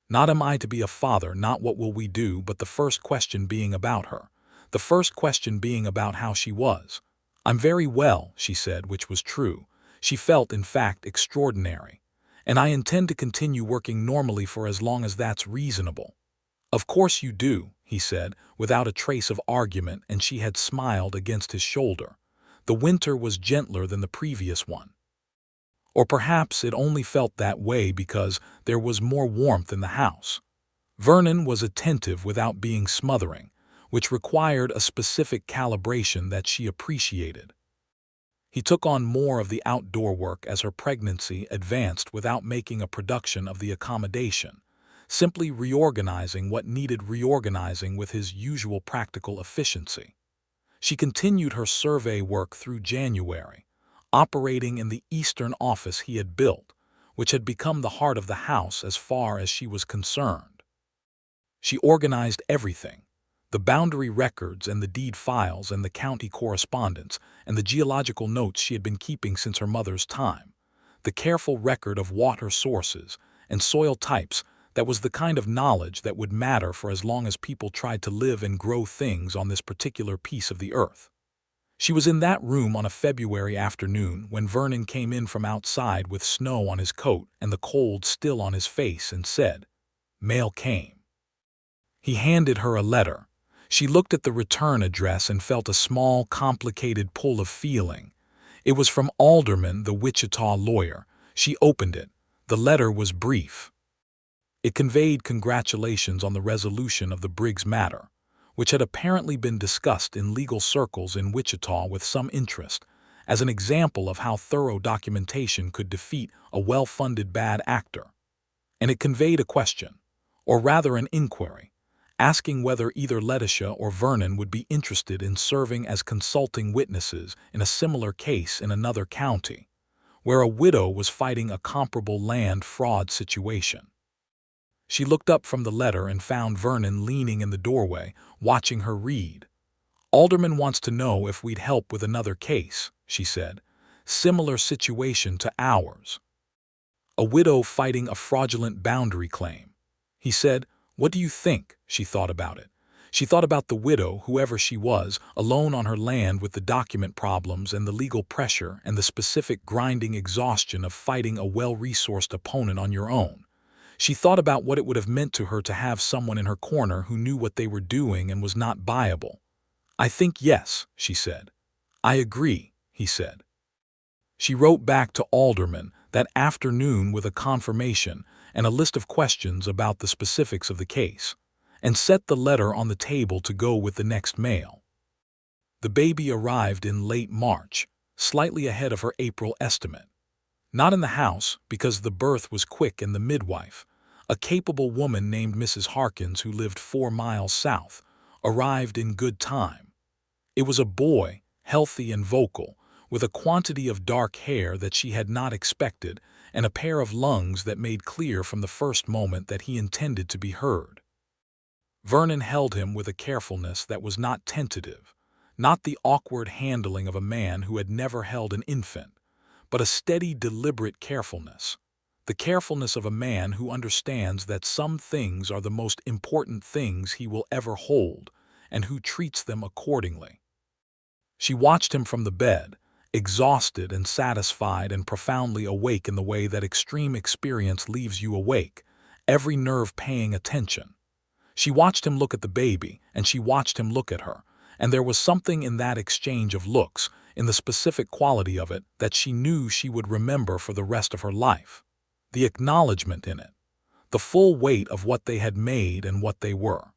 Not am I to be a father, not what will we do, but the first question being about her. The first question being about how she was. "I'm very well," she said, which was true. She felt, in fact, extraordinary. "And I intend to continue working normally for as long as that's reasonable." "Of course you do," he said, without a trace of argument, and she had smiled against his shoulder. The winter was gentler than the previous one. Or perhaps it only felt that way because there was more warmth in the house. Vernon was attentive without being smothering, which required a specific calibration that she appreciated. He took on more of the outdoor work as her pregnancy advanced without making a production of the accommodation, simply reorganizing what needed reorganizing with his usual practical efficiency. She continued her survey work through January, operating in the eastern office he had built, which had become the heart of the house as far as she was concerned. She organized everything: the boundary records and the deed files and the county correspondence and the geological notes she had been keeping since her mother's time, the careful record of water sources and soil types that was the kind of knowledge that would matter for as long as people tried to live and grow things on this particular piece of the earth. She was in that room on a February afternoon when Vernon came in from outside with snow on his coat and the cold still on his face and said, "Mail came." He handed her a letter. She looked at the return address and felt a small, complicated pull of feeling. It was from Alderman, the Wichita lawyer. She opened it. The letter was brief. It conveyed congratulations on the resolution of the Briggs matter, which had apparently been discussed in legal circles in Wichita with some interest, as an example of how thorough documentation could defeat a well-funded bad actor. And it conveyed a question, or rather an inquiry, asking whether either Letitia or Vernon would be interested in serving as consulting witnesses in a similar case in another county, where a widow was fighting a comparable land fraud situation. She looked up from the letter and found Vernon leaning in the doorway, watching her read. "Alderman wants to know if we'd help with another case," she said. "Similar situation to ours. A widow fighting a fraudulent boundary claim." He said, "What do you think?" She thought about it. She thought about the widow, whoever she was, alone on her land with the document problems and the legal pressure and the specific grinding exhaustion of fighting a well-resourced opponent on your own. She thought about what it would have meant to her to have someone in her corner who knew what they were doing and was not buyable. "I think yes," she said. "I agree," he said. She wrote back to Alderman that afternoon with a confirmation and a list of questions about the specifics of the case, and set the letter on the table to go with the next mail. The baby arrived in late March, slightly ahead of her April estimate. Not in the house, because the birth was quick, and the midwife, a capable woman named Mrs. Harkins who lived 4 miles south, arrived in good time. It was a boy, healthy and vocal, with a quantity of dark hair that she had not expected and a pair of lungs that made clear from the first moment that he intended to be heard. Vernon held him with a carefulness that was not tentative, not the awkward handling of a man who had never held an infant, but a steady, deliberate carefulness, the carefulness of a man who understands that some things are the most important things he will ever hold, and who treats them accordingly. She watched him from the bed, exhausted and satisfied and profoundly awake in the way that extreme experience leaves you awake, every nerve paying attention. She watched him look at the baby, and she watched him look at her, and there was something in that exchange of looks, in the specific quality of it, that she knew she would remember for the rest of her life. The acknowledgement in it, the full weight of what they had made and what they were.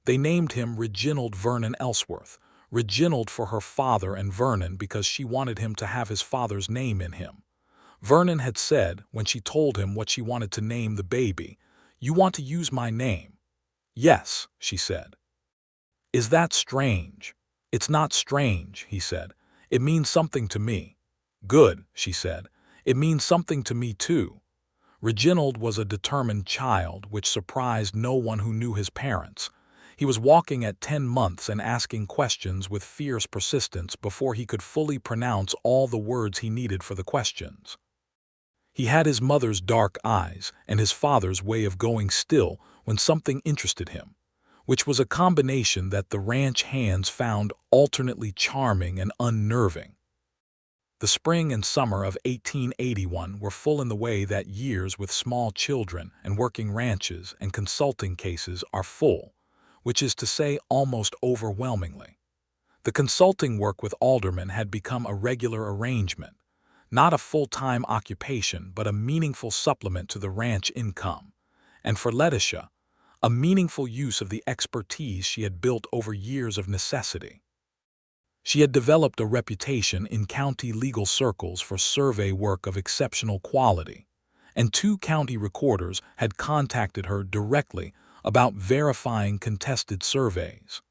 They named him Reginald Vernon Ellsworth, Reginald for her father and Vernon because she wanted him to have his father's name in him. Vernon had said, when she told him what she wanted to name the baby, "You want to use my name?" "Yes," she said. "Is that strange?" "It's not strange," he said. "It means something to me." "Good," she said. "It means something to me too." Reginald was a determined child, which surprised no one who knew his parents. He was walking at 10 months and asking questions with fierce persistence before he could fully pronounce all the words he needed for the questions. He had his mother's dark eyes and his father's way of going still when something interested him, which was a combination that the ranch hands found alternately charming and unnerving. The spring and summer of 1881 were full in the way that years with small children and working ranches and consulting cases are full, which is to say almost overwhelmingly. The consulting work with aldermen had become a regular arrangement, not a full-time occupation but a meaningful supplement to the ranch income, and for Letitia, a meaningful use of the expertise she had built over years of necessity. She had developed a reputation in county legal circles for survey work of exceptional quality, and 2 county recorders had contacted her directly about verifying contested surveys.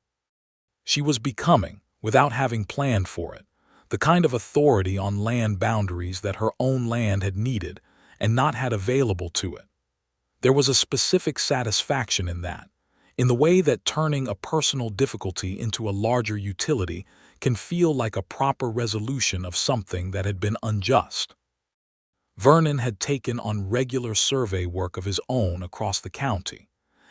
She was becoming, without having planned for it, the kind of authority on land boundaries that her own land had needed and not had available to it. There was a specific satisfaction in that, in the way that turning a personal difficulty into a larger utility can feel like a proper resolution of something that had been unjust. Vernon had taken on regular survey work of his own across the county,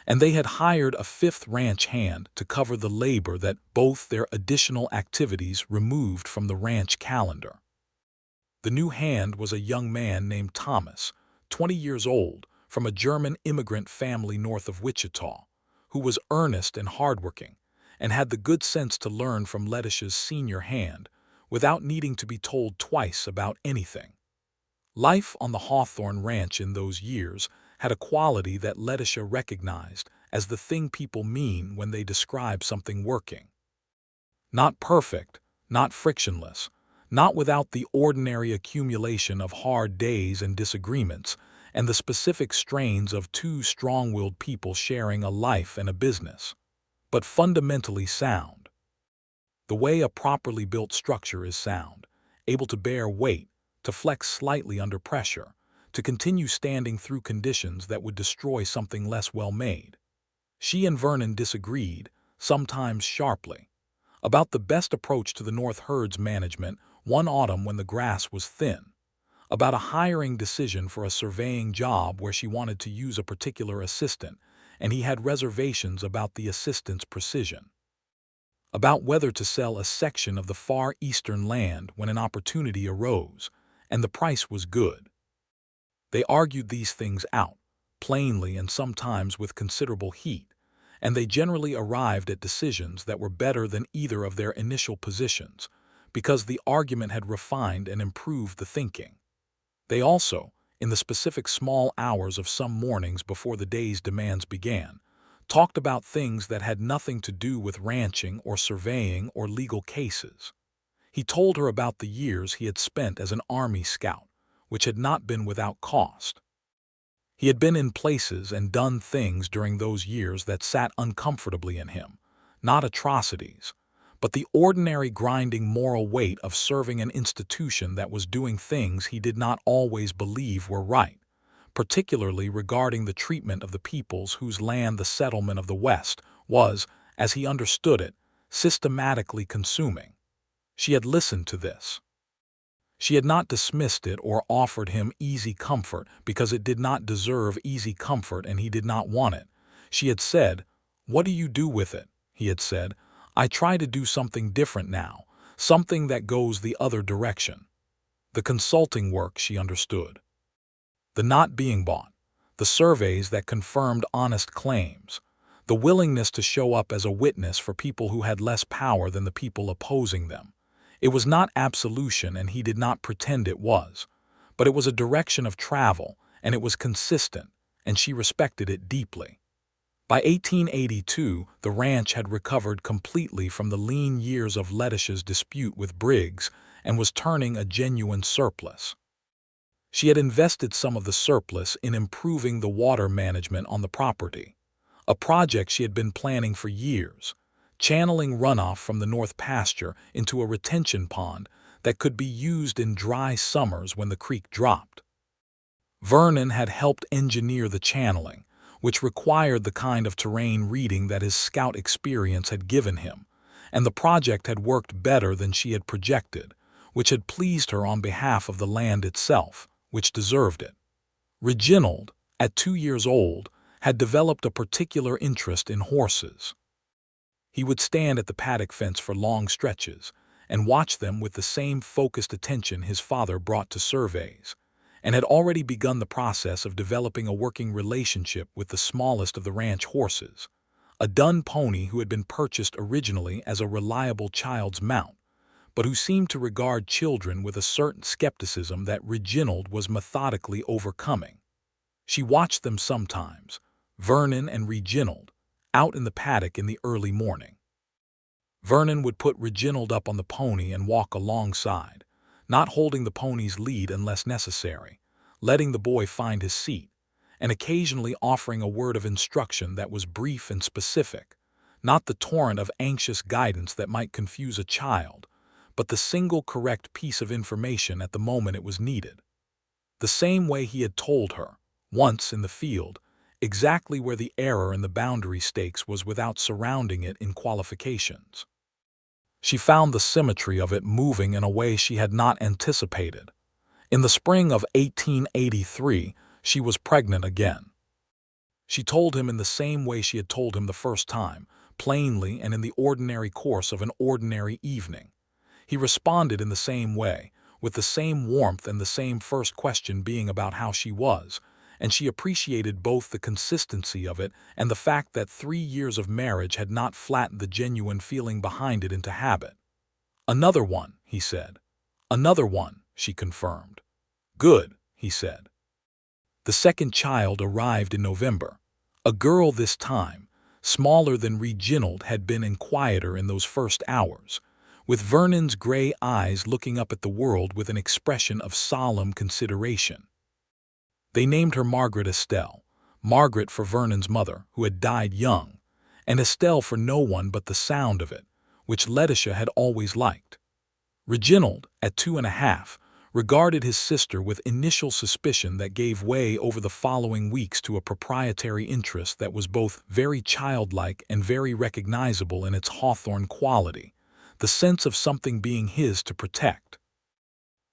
and they had hired a 5th ranch hand to cover the labor that both their additional activities removed from the ranch calendar. The new hand was a young man named Thomas, 20 years old, from a German immigrant family north of Wichita, who was earnest and hardworking, and had the good sense to learn from Letitia's senior hand without needing to be told twice about anything. Life on the Hawthorne Ranch in those years had a quality that Letitia recognized as the thing people mean when they describe something working. Not perfect, not frictionless, not without the ordinary accumulation of hard days and disagreements, and the specific strains of 2 strong-willed people sharing a life and a business, but fundamentally sound. The way a properly built structure is sound, able to bear weight, to flex slightly under pressure, to continue standing through conditions that would destroy something less well-made. She and Vernon disagreed, sometimes sharply, about the best approach to the North herds management one autumn when the grass was thin, about a hiring decision for a surveying job where she wanted to use a particular assistant, and he had reservations about the assistant's precision, about whether to sell a section of the far eastern land when an opportunity arose, and the price was good. They argued these things out, plainly and sometimes with considerable heat, and they generally arrived at decisions that were better than either of their initial positions, because the argument had refined and improved the thinking. They also, in the specific small hours of some mornings before the day's demands began, talked about things that had nothing to do with ranching or surveying or legal cases. He told her about the years he had spent as an Army scout, which had not been without cost. He had been in places and done things during those years that sat uncomfortably in him, not atrocities, but the ordinary grinding moral weight of serving an institution that was doing things he did not always believe were right, particularly regarding the treatment of the peoples whose land the settlement of the West was, as he understood it, systematically consuming. She had listened to this. She had not dismissed it or offered him easy comfort because it did not deserve easy comfort and he did not want it. She had said, "What do you do with it?" He had said, "I try to do something different now, something that goes the other direction." The consulting work she understood. The not being bought, the surveys that confirmed honest claims, the willingness to show up as a witness for people who had less power than the people opposing them. It was not absolution and he did not pretend it was, but it was a direction of travel and it was consistent, and she respected it deeply. By 1882, the ranch had recovered completely from the lean years of Letitia's dispute with Briggs and was turning a genuine surplus. She had invested some of the surplus in improving the water management on the property, a project she had been planning for years, channeling runoff from the north pasture into a retention pond that could be used in dry summers when the creek dropped. Vernon had helped engineer the channeling, which required the kind of terrain reading that his scout experience had given him, and the project had worked better than she had projected, which had pleased her on behalf of the land itself, which deserved it. Reginald, at 2 years old, had developed a particular interest in horses. He would stand at the paddock fence for long stretches and watch them with the same focused attention his father brought to surveys, and had already begun the process of developing a working relationship with the smallest of the ranch horses, a dun pony who had been purchased originally as a reliable child's mount, but who seemed to regard children with a certain skepticism that Reginald was methodically overcoming. She watched them sometimes, Vernon and Reginald, out in the paddock in the early morning. Vernon would put Reginald up on the pony and walk alongside, not holding the pony's lead unless necessary, letting the boy find his seat, and occasionally offering a word of instruction that was brief and specific, not the torrent of anxious guidance that might confuse a child, but the single correct piece of information at the moment it was needed. The same way he had told her, once in the field, exactly where the error in the boundary stakes was without surrounding it in qualifications. She found the symmetry of it moving in a way she had not anticipated. In the spring of 1883, she was pregnant again. She told him in the same way she had told him the first time, plainly and in the ordinary course of an ordinary evening. He responded in the same way, with the same warmth and the same first question being about how she was, and she appreciated both the consistency of it and the fact that 3 years of marriage had not flattened the genuine feeling behind it into habit. "Another one," he said. "Another one," she confirmed. "Good," he said. The second child arrived in November. A girl this time, smaller than Reginald had been and quieter in those first hours, with Vernon's gray eyes looking up at the world with an expression of solemn consideration. They named her Margaret Estelle, Margaret for Vernon's mother, who had died young, and Estelle for no one but the sound of it, which Letitia had always liked. Reginald, at 2.5, regarded his sister with initial suspicion that gave way over the following weeks to a proprietary interest that was both very childlike and very recognizable in its Hawthorne quality, the sense of something being his to protect.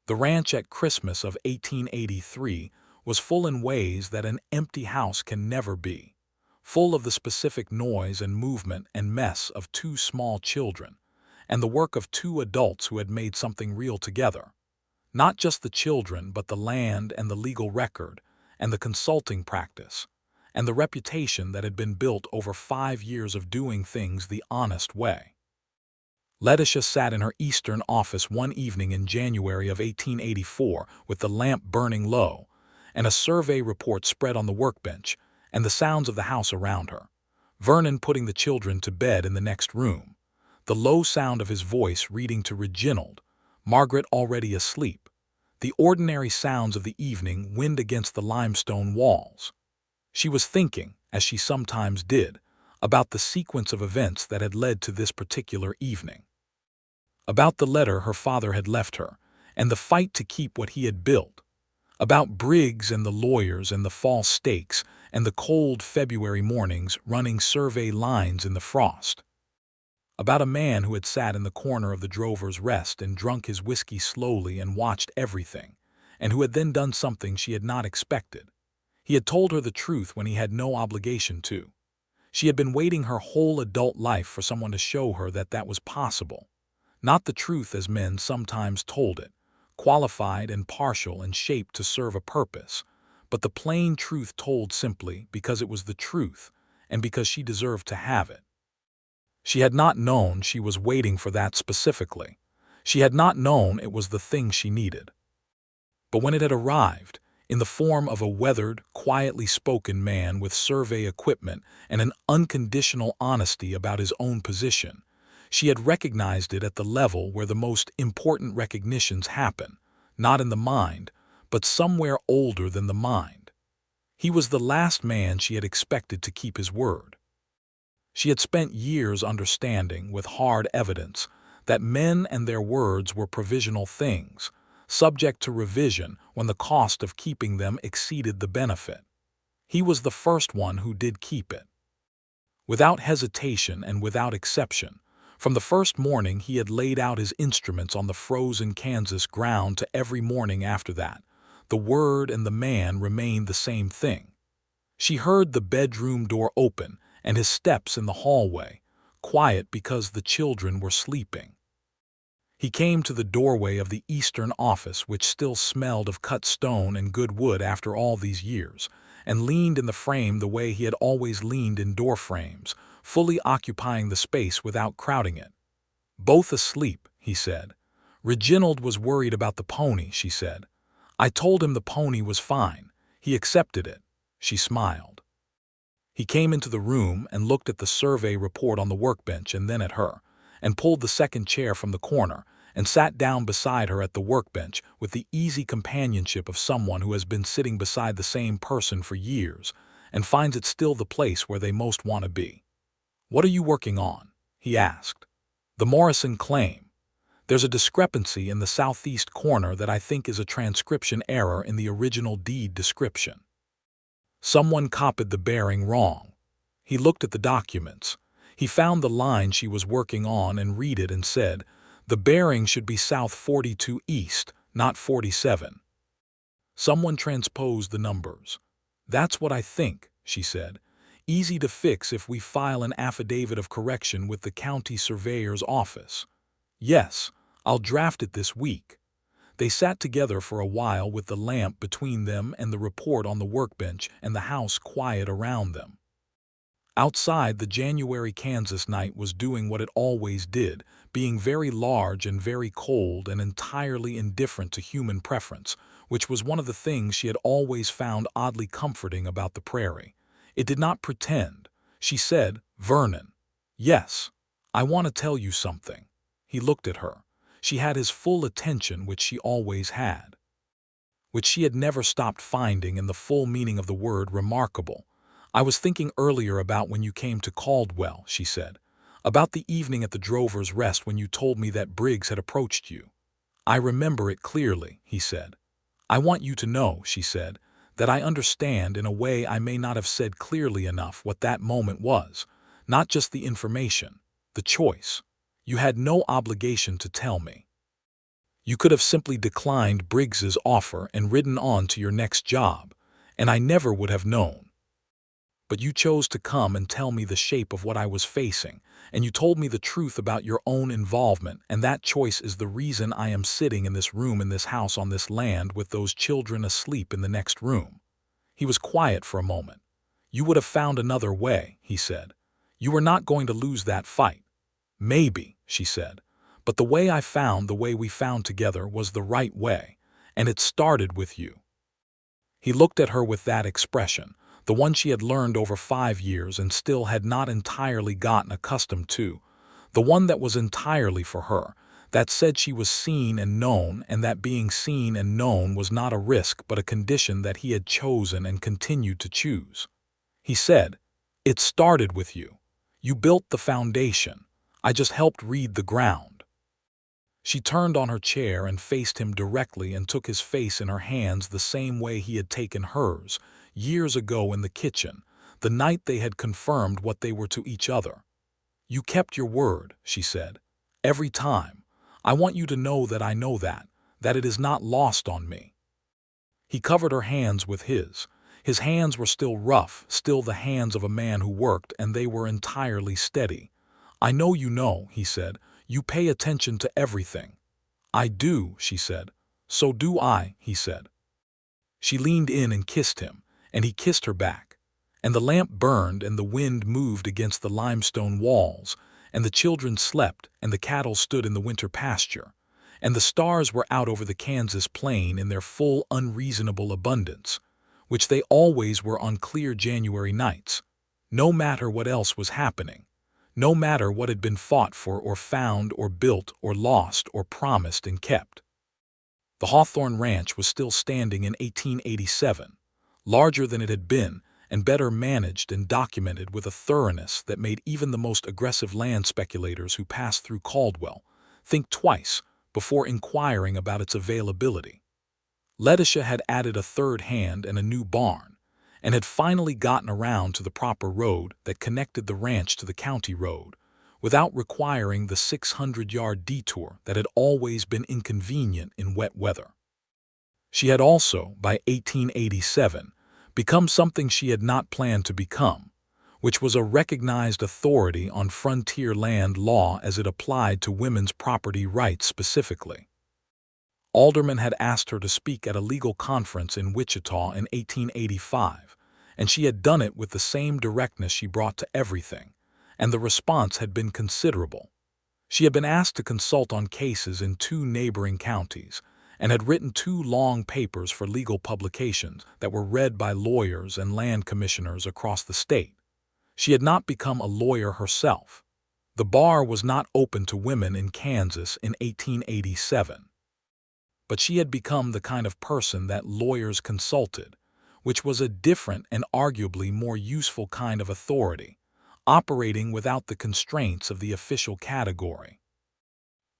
The ranch at Christmas of 1883 was full in ways that an empty house can never be, full of the specific noise and movement and mess of 2 small children, and the work of 2 adults who had made something real together. Not just the children, but the land and the legal record and the consulting practice, and the reputation that had been built over 5 years of doing things the honest way. Letitia sat in her eastern office one evening in January of 1884 with the lamp burning low, and a survey report spread on the workbench, and the sounds of the house around her. Vernon putting the children to bed in the next room, the low sound of his voice reading to Reginald, Margaret already asleep, the ordinary sounds of the evening wind against the limestone walls. She was thinking, as she sometimes did, about the sequence of events that had led to this particular evening. About the letter her father had left her, and the fight to keep what he had built. About Briggs and the lawyers and the false stakes and the cold February mornings running survey lines in the frost. About a man who had sat in the corner of the Drover's Rest and drunk his whiskey slowly and watched everything, and who had then done something she had not expected. He had told her the truth when he had no obligation to. She had been waiting her whole adult life for someone to show her that that was possible. Not the truth as men sometimes told it, qualified and partial and shaped to serve a purpose, but the plain truth told simply because it was the truth and because she deserved to have it. She had not known she was waiting for that specifically. She had not known it was the thing she needed. But when it had arrived, in the form of a weathered, quietly spoken man with survey equipment and an unconditional honesty about his own position, she had recognized it at the level where the most important recognitions happen, not in the mind, but somewhere older than the mind. He was the last man she had expected to keep his word. She had spent years understanding, with hard evidence, that men and their words were provisional things, subject to revision when the cost of keeping them exceeded the benefit. He was the first one who did keep it. Without hesitation and without exception, from the first morning he had laid out his instruments on the frozen Kansas ground to every morning after that, the word and the man remained the same thing. She heard the bedroom door open and his steps in the hallway, quiet because the children were sleeping. He came to the doorway of the eastern office, which still smelled of cut stone and good wood after all these years, and leaned in the frame the way he had always leaned in door frames, fully occupying the space without crowding it. "Both asleep," he said. "Reginald was worried about the pony," she said. "I told him the pony was fine. He accepted it." She smiled. He came into the room and looked at the survey report on the workbench and then at her, and pulled the second chair from the corner, and sat down beside her at the workbench with the easy companionship of someone who has been sitting beside the same person for years and finds it still the place where they most want to be. "What are you working on?" he asked. "The Morrison claim. There's a discrepancy in the southeast corner that I think is a transcription error in the original deed description. Someone copied the bearing wrong." He looked at the documents. He found the line she was working on and read it and said, "The bearing should be south 42 east, not 47. Someone transposed the numbers." "That's what I think," she said. "Easy to fix if we file an affidavit of correction with the county surveyor's office." "Yes, I'll draft it this week." They sat together for a while with the lamp between them and the report on the workbench and the house quiet around them. Outside, the January Kansas night was doing what it always did, being very large and very cold and entirely indifferent to human preference, which was one of the things she had always found oddly comforting about the prairie. It did not pretend. She said, "Vernon." "Yes, I want to tell you something." He looked at her. She had his full attention, which she always had, which she had never stopped finding in the full meaning of the word remarkable. "I was thinking earlier about when you came to Caldwell," she said, "about the evening at the Drover's Rest when you told me that Briggs had approached you." "I remember it clearly," he said. "I want you to know," she said, "that I understand in a way I may not have said clearly enough what that moment was, not just the information, the choice. You had no obligation to tell me. You could have simply declined Briggs's offer and ridden on to your next job, and I never would have known. But you chose to come and tell me the shape of what I was facing, and you told me the truth about your own involvement, and that choice is the reason I am sitting in this room in this house on this land with those children asleep in the next room." He was quiet for a moment. "You would have found another way," he said. "You were not going to lose that fight." "Maybe," she said, "but the way the way we found together was the right way, and it started with you." He looked at her with that expression, the one she had learned over 5 years and still had not entirely gotten accustomed to, the one that was entirely for her, that said she was seen and known, and that being seen and known was not a risk but a condition that he had chosen and continued to choose. He said, "It started with you. You built the foundation. I just helped read the ground." She turned on her chair and faced him directly and took his face in her hands the same way he had taken hers, years ago in the kitchen, the night they had confirmed what they were to each other. "You kept your word," she said. "Every time. I want you to know that I know that it is not lost on me." He covered her hands with his. His hands were still rough, still the hands of a man who worked, and they were entirely steady. "I know you know," he said. "You pay attention to everything." "I do," she said. "So do I," he said. She leaned in and kissed him, and he kissed her back. And the lamp burned, and the wind moved against the limestone walls, and the children slept, and the cattle stood in the winter pasture, and the stars were out over the Kansas plain in their full unreasonable abundance, which they always were on clear January nights, no matter what else was happening, no matter what had been fought for or found or built or lost or promised and kept. The Hawthorne Ranch was still standing in 1887, larger than it had been, and better managed and documented with a thoroughness that made even the most aggressive land speculators who passed through Caldwell think twice before inquiring about its availability. Letitia had added a third hand and a new barn, and had finally gotten around to the proper road that connected the ranch to the county road, without requiring the 600-yard detour that had always been inconvenient in wet weather. She had also, by 1887, become something she had not planned to become, which was a recognized authority on frontier land law as it applied to women's property rights specifically. Aldermen had asked her to speak at a legal conference in Wichita in 1885, and she had done it with the same directness she brought to everything, and the response had been considerable. She had been asked to consult on cases in 2 neighboring counties, and had written 2 long papers for legal publications that were read by lawyers and land commissioners across the state. She had not become a lawyer herself. The bar was not open to women in Kansas in 1887. But she had become the kind of person that lawyers consulted, which was a different and arguably more useful kind of authority, operating without the constraints of the official category.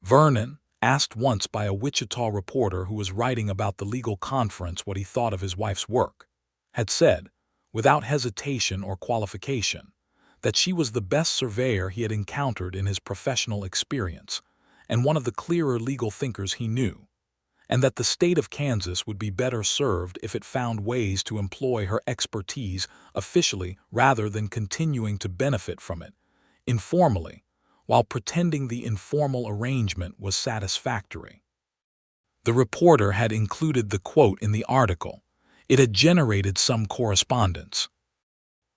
Vernon, asked once by a Wichita reporter who was writing about the legal conference what he thought of his wife's work, had said, without hesitation or qualification, that she was the best surveyor he had encountered in his professional experience, and one of the clearer legal thinkers he knew, and that the state of Kansas would be better served if it found ways to employ her expertise officially rather than continuing to benefit from it informally, while pretending the informal arrangement was satisfactory. The reporter had included the quote in the article. It had generated some correspondence.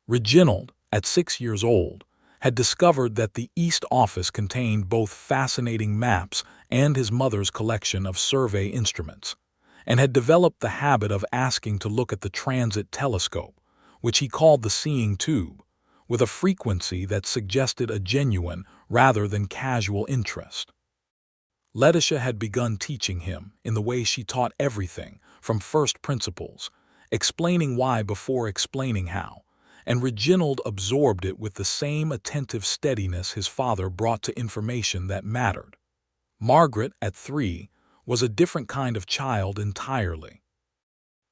Reginald, at 6 years old, had discovered that the East Office contained both fascinating maps and his mother's collection of survey instruments, and had developed the habit of asking to look at the transit telescope, which he called the seeing tube, with a frequency that suggested a genuine rather than casual interest. Letitia had begun teaching him in the way she taught everything from first principles, explaining why before explaining how, and Reginald absorbed it with the same attentive steadiness his father brought to information that mattered. Margaret, at 3, was a different kind of child entirely.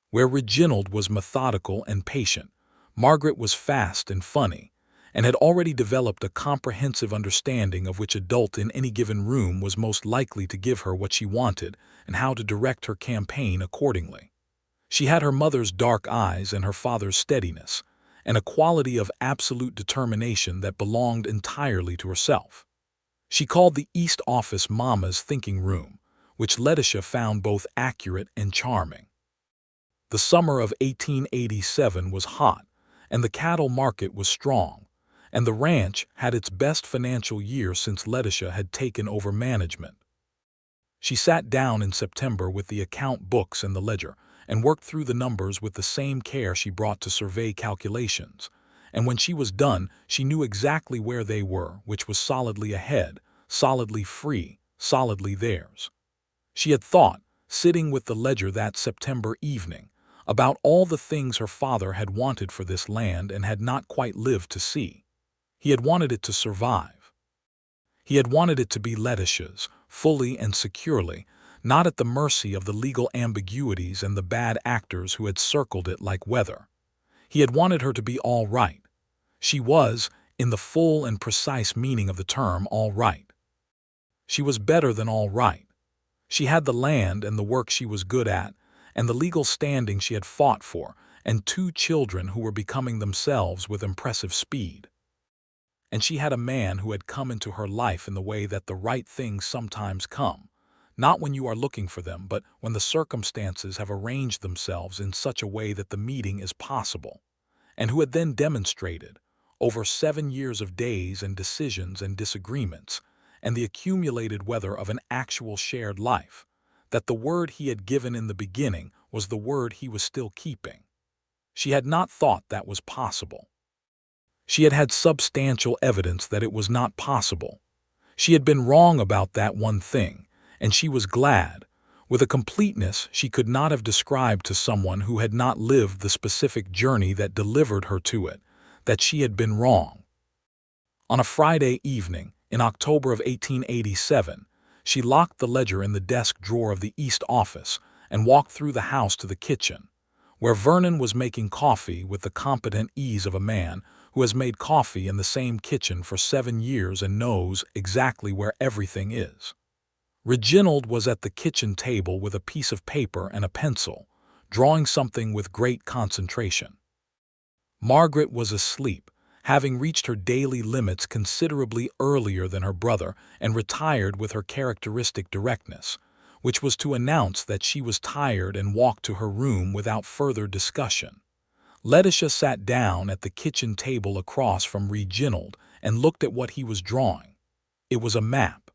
Where Reginald was methodical and patient, Margaret was fast and funny, and had already developed a comprehensive understanding of which adult in any given room was most likely to give her what she wanted and how to direct her campaign accordingly. She had her mother's dark eyes and her father's steadiness, and a quality of absolute determination that belonged entirely to herself. She called the East Office Mama's thinking room, which Letitia found both accurate and charming. The summer of 1887 was hot, and the cattle market was strong, and the ranch had its best financial year since Letitia had taken over management. She sat down in September with the account books and the ledger, and worked through the numbers with the same care she brought to survey calculations. And when she was done, she knew exactly where they were, which was solidly ahead, solidly free, solidly theirs. She had thought, sitting with the ledger that September evening, about all the things her father had wanted for this land and had not quite lived to see. He had wanted it to survive. He had wanted it to be Letitia's, fully and securely, not at the mercy of the legal ambiguities and the bad actors who had circled it like weather. He had wanted her to be all right. She was, in the full and precise meaning of the term, all right. She was better than all right. She had the land and the work she was good at, and the legal standing she had fought for, and 2 children who were becoming themselves with impressive speed. And she had a man who had come into her life in the way that the right things sometimes come, not when you are looking for them, but when the circumstances have arranged themselves in such a way that the meeting is possible, and who had then demonstrated, over 7 years of days and decisions and disagreements, and the accumulated weather of an actual shared life, that the word he had given in the beginning was the word he was still keeping. She had not thought that was possible. She had had substantial evidence that it was not possible. She had been wrong about that one thing, and she was glad, with a completeness she could not have described to someone who had not lived the specific journey that delivered her to it, that she had been wrong. On a Friday evening, in October of 1887, she locked the ledger in the desk drawer of the East office and walked through the house to the kitchen, where Vernon was making coffee with the competent ease of a man who has made coffee in the same kitchen for 7 years and knows exactly where everything is. Reginald was at the kitchen table with a piece of paper and a pencil, drawing something with great concentration. Margaret was asleep, having reached her daily limits considerably earlier than her brother, and retired with her characteristic directness, which was to announce that she was tired and walked to her room without further discussion. Letitia sat down at the kitchen table across from Reginald and looked at what he was drawing. It was a map.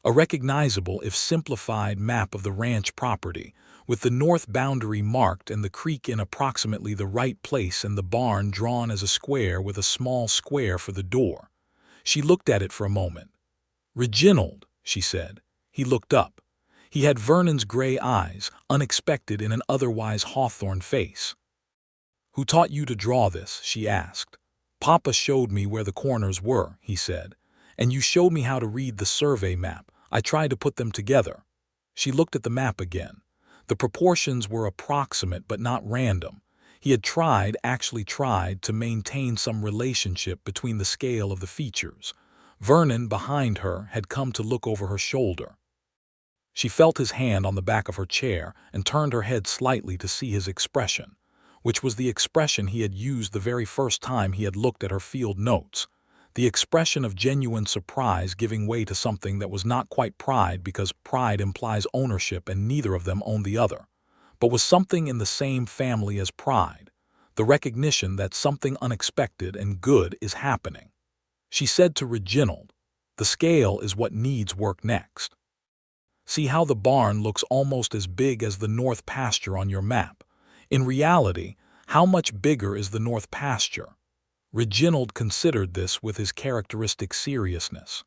A recognizable, if simplified, map of the ranch property, with the north boundary marked and the creek in approximately the right place and the barn drawn as a square with a small square for the door. She looked at it for a moment. "Reginald," she said. He looked up. He had Vernon's gray eyes, unexpected in an otherwise Hawthorne face. "Who taught you to draw this?" she asked. "Papa showed me where the corners were," he said. "And you showed me how to read the survey map. I tried to put them together." She looked at the map again. The proportions were approximate but not random. He had actually tried, to maintain some relationship between the scale of the features. Vernon, behind her, had come to look over her shoulder. She felt his hand on the back of her chair and turned her head slightly to see his expression, which was the expression he had used the very first time he had looked at her field notes. The expression of genuine surprise giving way to something that was not quite pride, because pride implies ownership and neither of them owned the other, but was something in the same family as pride, the recognition that something unexpected and good is happening. She said to Reginald, "The scale is what needs work next. See how the barn looks almost as big as the north pasture on your map. In reality, how much bigger is the north pasture?" Reginald considered this with his characteristic seriousness.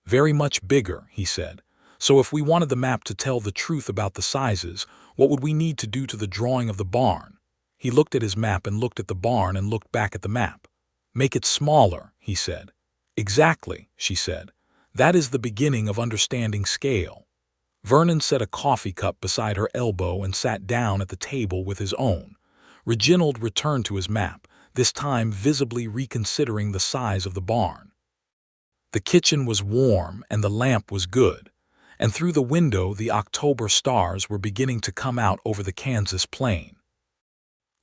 "Very much bigger," he said. "So if we wanted the map to tell the truth about the sizes, what would we need to do to the drawing of the barn?" He looked at his map and looked at the barn and looked back at the map. "Make it smaller," he said. "Exactly," she said. "That is the beginning of understanding scale." Vernon set a coffee cup beside her elbow and sat down at the table with his own. Reginald returned to his map, this time visibly reconsidering the size of the barn. The kitchen was warm and the lamp was good, and through the window the October stars were beginning to come out over the Kansas plain.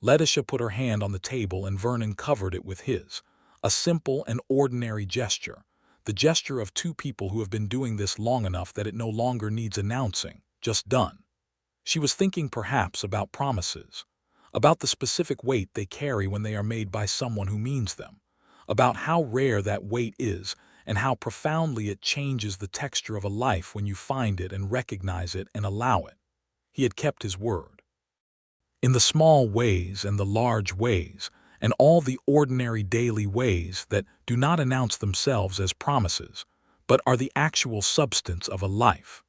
Letitia put her hand on the table and Vernon covered it with his, a simple and ordinary gesture, the gesture of 2 people who have been doing this long enough that it no longer needs announcing, just done. She was thinking perhaps about promises, about the specific weight they carry when they are made by someone who means them, about how rare that weight is and how profoundly it changes the texture of a life when you find it and recognize it and allow it. He had kept his word. In the small ways and the large ways, and all the ordinary daily ways that do not announce themselves as promises, but are the actual substance of a life.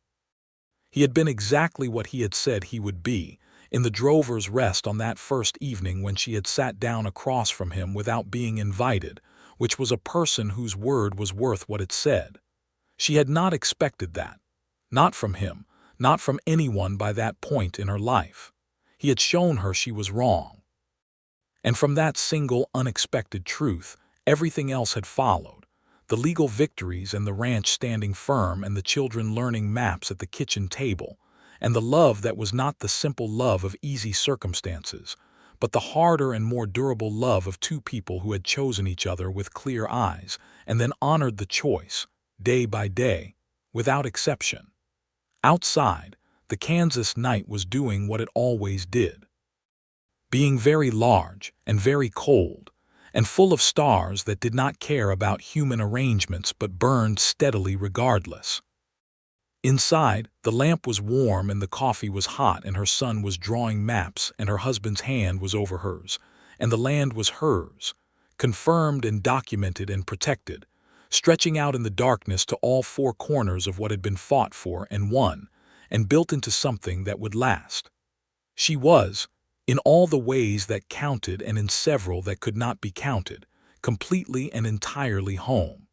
He had been exactly what he had said he would be, in the drover's rest on that first evening when she had sat down across from him without being invited, which was a person whose word was worth what it said. She had not expected that. Not from him, not from anyone by that point in her life. He had shown her she was wrong. And from that single unexpected truth, everything else had followed. The legal victories and the ranch standing firm and the children learning maps at the kitchen table, and the love that was not the simple love of easy circumstances, but the harder and more durable love of two people who had chosen each other with clear eyes and then honored the choice, day by day, without exception. Outside, the Kansas night was doing what it always did. Being very large and very cold, and full of stars that did not care about human arrangements but burned steadily regardless. Inside, the lamp was warm and the coffee was hot and her son was drawing maps and her husband's hand was over hers, and the land was hers, confirmed and documented and protected, stretching out in the darkness to all four corners of what had been fought for and won, and built into something that would last. She was, in all the ways that counted and in several that could not be counted, completely and entirely home.